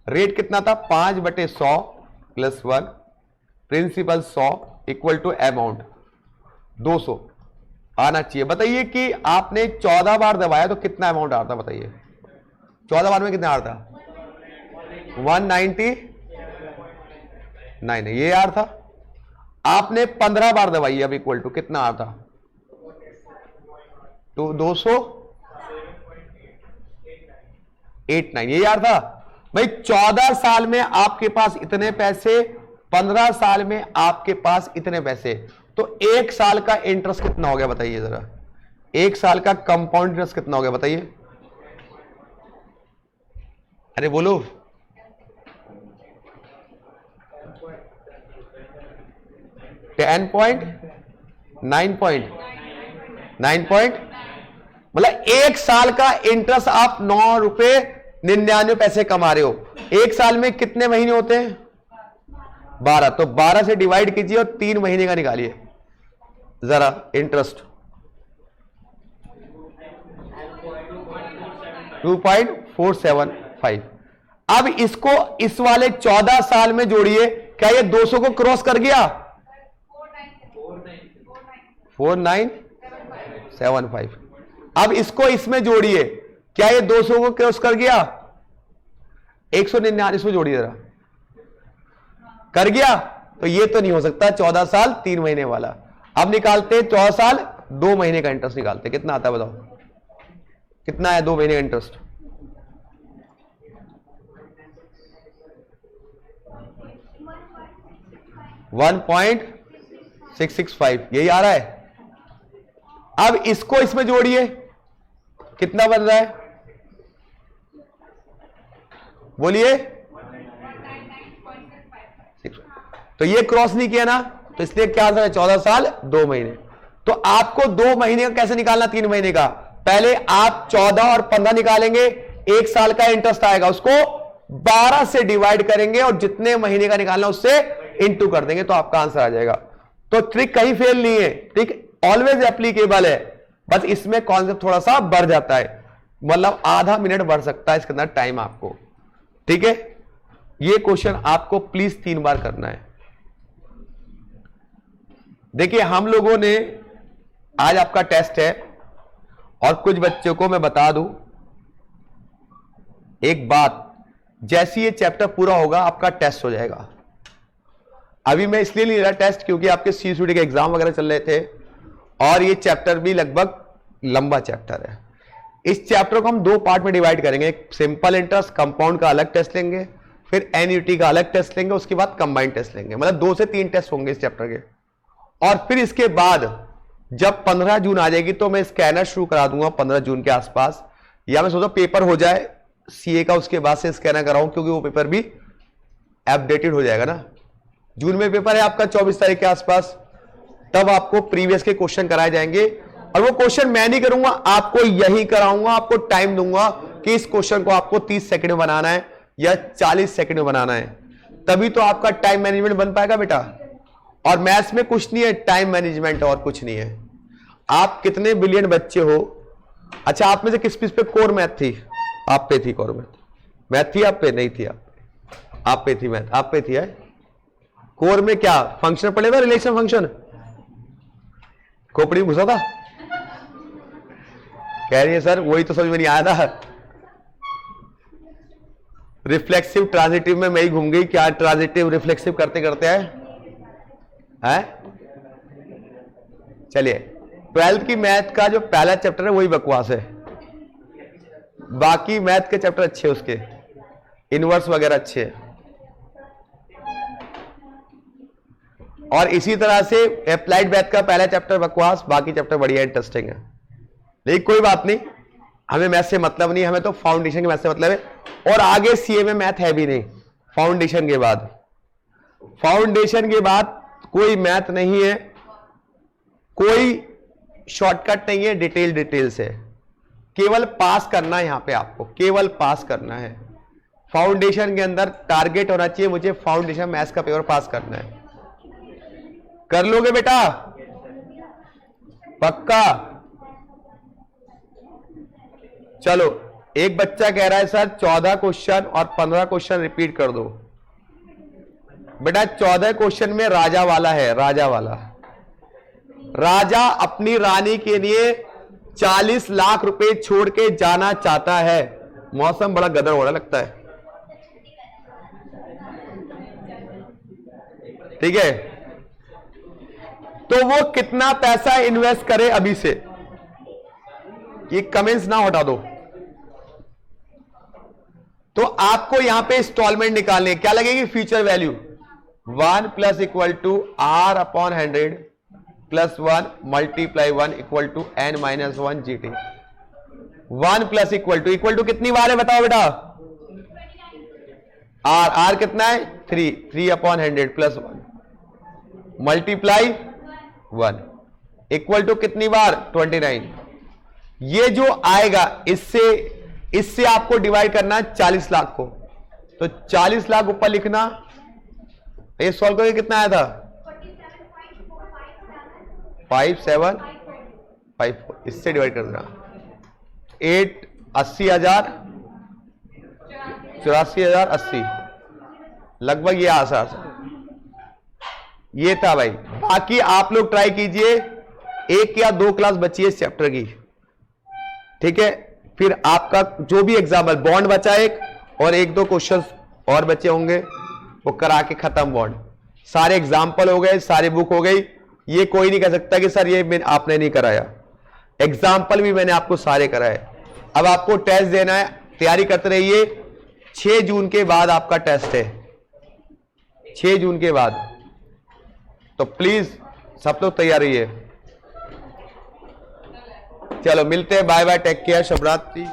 रेट कितना था 5/100 + 1 प्रिंसिपल 100 इक्वल टू अमाउंट 200 आना चाहिए। बताइए कि आपने 14 बार दबाया तो कितना अमाउंट आ रहा था, बताइए 14 बार में कितना आ रहा था 190 नहीं ये यार था। आपने 15 बार दबाई, अब इक्वल टू कितना आ रहा था तो 289 ये यार था भाई। 14 साल में आपके पास इतने पैसे, 15 साल में आपके पास इतने पैसे, तो 1 साल का इंटरेस्ट कितना हो गया बताइए जरा। 1 साल का कंपाउंड इंटरेस्ट कितना हो गया बताइए, अरे बोलो। मतलब 1 साल का इंटरेस्ट आप 9 रुपए 99 पैसे कमा रहे हो। 1 साल में कितने महीने होते हैं 12, तो 12 से डिवाइड कीजिए और 3 महीने का निकालिए जरा इंटरेस्ट। 2.475। अब इसको इस वाले 14 साल में जोड़िए, क्या ये 200 को क्रॉस कर गया 4975। अब इसको इसमें जोड़िए, क्या ये 200 को क्रॉस कर गया 199, इसमें जोड़िए जरा, कर गया। तो ये तो नहीं हो सकता 14 साल 3 महीने वाला। अब निकालते 14 साल 2 महीने का इंटरेस्ट निकालते, कितना आता है बताओ, कितना है 2 महीने का इंटरेस्ट 1.665 यही आ रहा है। अब इसको इसमें जोड़िए, कितना बन रहा है बोलिए। तो ये क्रॉस नहीं किया ना, तो इसलिए क्या आंसर है 14 साल 2 महीने। तो आपको 2 महीने का कैसे निकालना 3 महीने का, पहले आप 14 और 15 निकालेंगे, 1 साल का इंटरेस्ट आएगा, उसको 12 से डिवाइड करेंगे और जितने महीने का निकालना उससे इंटू कर देंगे, तो आपका आंसर आ जाएगा। तो ट्रिक कहीं फेल नहीं है, ट्रिक ऑलवेज एप्लीकेबल है, बस इसमें कॉन्सेप्ट थोड़ा सा बढ़ जाता है, मतलब आधा मिनट बढ़ सकता है इसके अंदर टाइम आपको, ठीक है। ये क्वेश्चन आपको प्लीज 3 बार करना है। देखिए हम लोगों ने आज आपका टेस्ट है, और कुछ बच्चों को मैं बता दूं एक बात, जैसे ये चैप्टर पूरा होगा आपका टेस्ट हो जाएगा। अभी मैं इसलिए नहीं ले रहा टेस्ट क्योंकि आपके CCT के एग्जाम वगैरह चल रहे थे, और ये चैप्टर भी लगभग लंबा चैप्टर है। इस चैप्टर को हम 2 पार्ट में डिवाइड करेंगे, एक सिंपल इंटरेस्ट कंपाउंड का अलग टेस्ट लेंगे, फिर एन्युटी का अलग टेस्ट लेंगे, उसके बाद कंबाइंड टेस्ट लेंगे, मतलब 2 से 3 टेस्ट होंगे इस चैप्टर के। और फिर इसके बाद जब 15 जून आ जाएगी तो मैं स्कैनर शुरू करा दूंगा 15 जून के आसपास, या मैं सोचा पेपर हो जाए CA का उसके बाद से स्कैनर कराऊं, क्योंकि वो पेपर भी अपडेटेड हो जाएगा ना। जून में पेपर है आपका 24 तारीख के आसपास, तब आपको प्रीवियस के क्वेश्चन कराए जाएंगे, और वो क्वेश्चन मैं नहीं करूंगा, आपको यही कराऊंगा। आपको टाइम दूंगा कि इस क्वेश्चन को आपको 30 सेकंड में बनाना है या 40 सेकंड में बनाना है, तभी तो आपका टाइम मैनेजमेंट बन पाएगा बेटा। और मैथ्स में कुछ नहीं है, टाइम मैनेजमेंट और कुछ नहीं है। आप कितने बिलियन बच्चे हो। अच्छा आप में से किस पे कोर मैथ थी, आप पे थी कोर मैथ थी, आप पे नहीं थी, आप पे थी मैथ, आप पे थी है। कोर में क्या फंक्शन पड़ेगा, रिलेशन फंक्शन, खोपड़ी घुसा था, कह रही है सर वही तो समझ में नहीं आया था। रिफ्लेक्सिव ट्रांजिटिव में मैं ही घूम गई, क्या ट्रांजिटिव रिफ्लेक्सिव करते करते है? चलिए 12th की मैथ का जो पहला चैप्टर है वही बकवास है, बाकी मैथ के चैप्टर अच्छे हैं, उसके इनवर्स वगैरह अच्छे हैं। और इसी तरह से अप्लाइड मैथ का पहला चैप्टर बकवास, बाकी चैप्टर बढ़िया इंटरेस्टिंग है। लेकिन कोई बात नहीं, हमें मैथ से मतलब नहीं, हमें तो फाउंडेशन के मैथ से मतलब है। और आगे सीए में मैथ है भी नहीं, फाउंडेशन के बाद, फाउंडेशन के बाद कोई मैथ नहीं है, कोई शॉर्टकट नहीं है, डिटेल से केवल पास करना है। यहां पे आपको केवल पास करना है। फाउंडेशन के अंदर टारगेट होना चाहिए, मुझे फाउंडेशन मैथ्स का पेपर पास करना है। कर लोगे बेटा? पक्का? चलो, एक बच्चा कह रहा है सर 14 क्वेश्चन और 15 क्वेश्चन रिपीट कर दो। बेटा 14 क्वेश्चन में राजा वाला है, राजा वाला। राजा अपनी रानी के लिए 40 लाख रुपए छोड़ के जाना चाहता है। मौसम बड़ा गदर हो रहा लगता है, ठीक है? तो वो कितना पैसा इन्वेस्ट करे अभी से? ये कमेंट्स ना हटा दो। तो आपको यहां पे इंस्टॉलमेंट निकालने, क्या लगेगी? Future value 1 plus equal to R upon 100 plus 1 multiply 1 equal to n minus 1 GT। 1 plus equal to कितनी बार है बताओ बेटा? R कितना है? 3 upon 100 plus 1 multiply 1 equal to कितनी बार? 29। ये जो आएगा इससे आपको डिवाइड करना है 40 लाख को। तो 40 लाख ऊपर लिखना। ये सॉल्व करके कितना आया था? 5754। इससे डिवाइड कर देना। 8 80,000 84,000 80 लगभग ये आसार ये था भाई। बाकी आप लोग ट्राई कीजिए, 1 या 2 क्लास बची है इस चैप्टर की, ठीक है? फिर आपका जो भी एग्जाम्पल बॉन्ड बचा एक और 1-2 क्वेश्चन और बचे होंगे, वो करा के खत्म बॉन्ड। सारे एग्जाम्पल हो गए, सारी बुक हो गई। ये कोई नहीं कह सकता कि सर ये आपने नहीं कराया। एग्जाम्पल भी मैंने आपको सारे कराए। अब आपको टेस्ट देना है, तैयारी करते रहिए। 6 जून के बाद आपका टेस्ट है, 6 जून के बाद। तो प्लीज सब लोग तैयार रहिए। चलो मिलते हैं, बाय बाय, टेक केयर, शुभ रात्रि।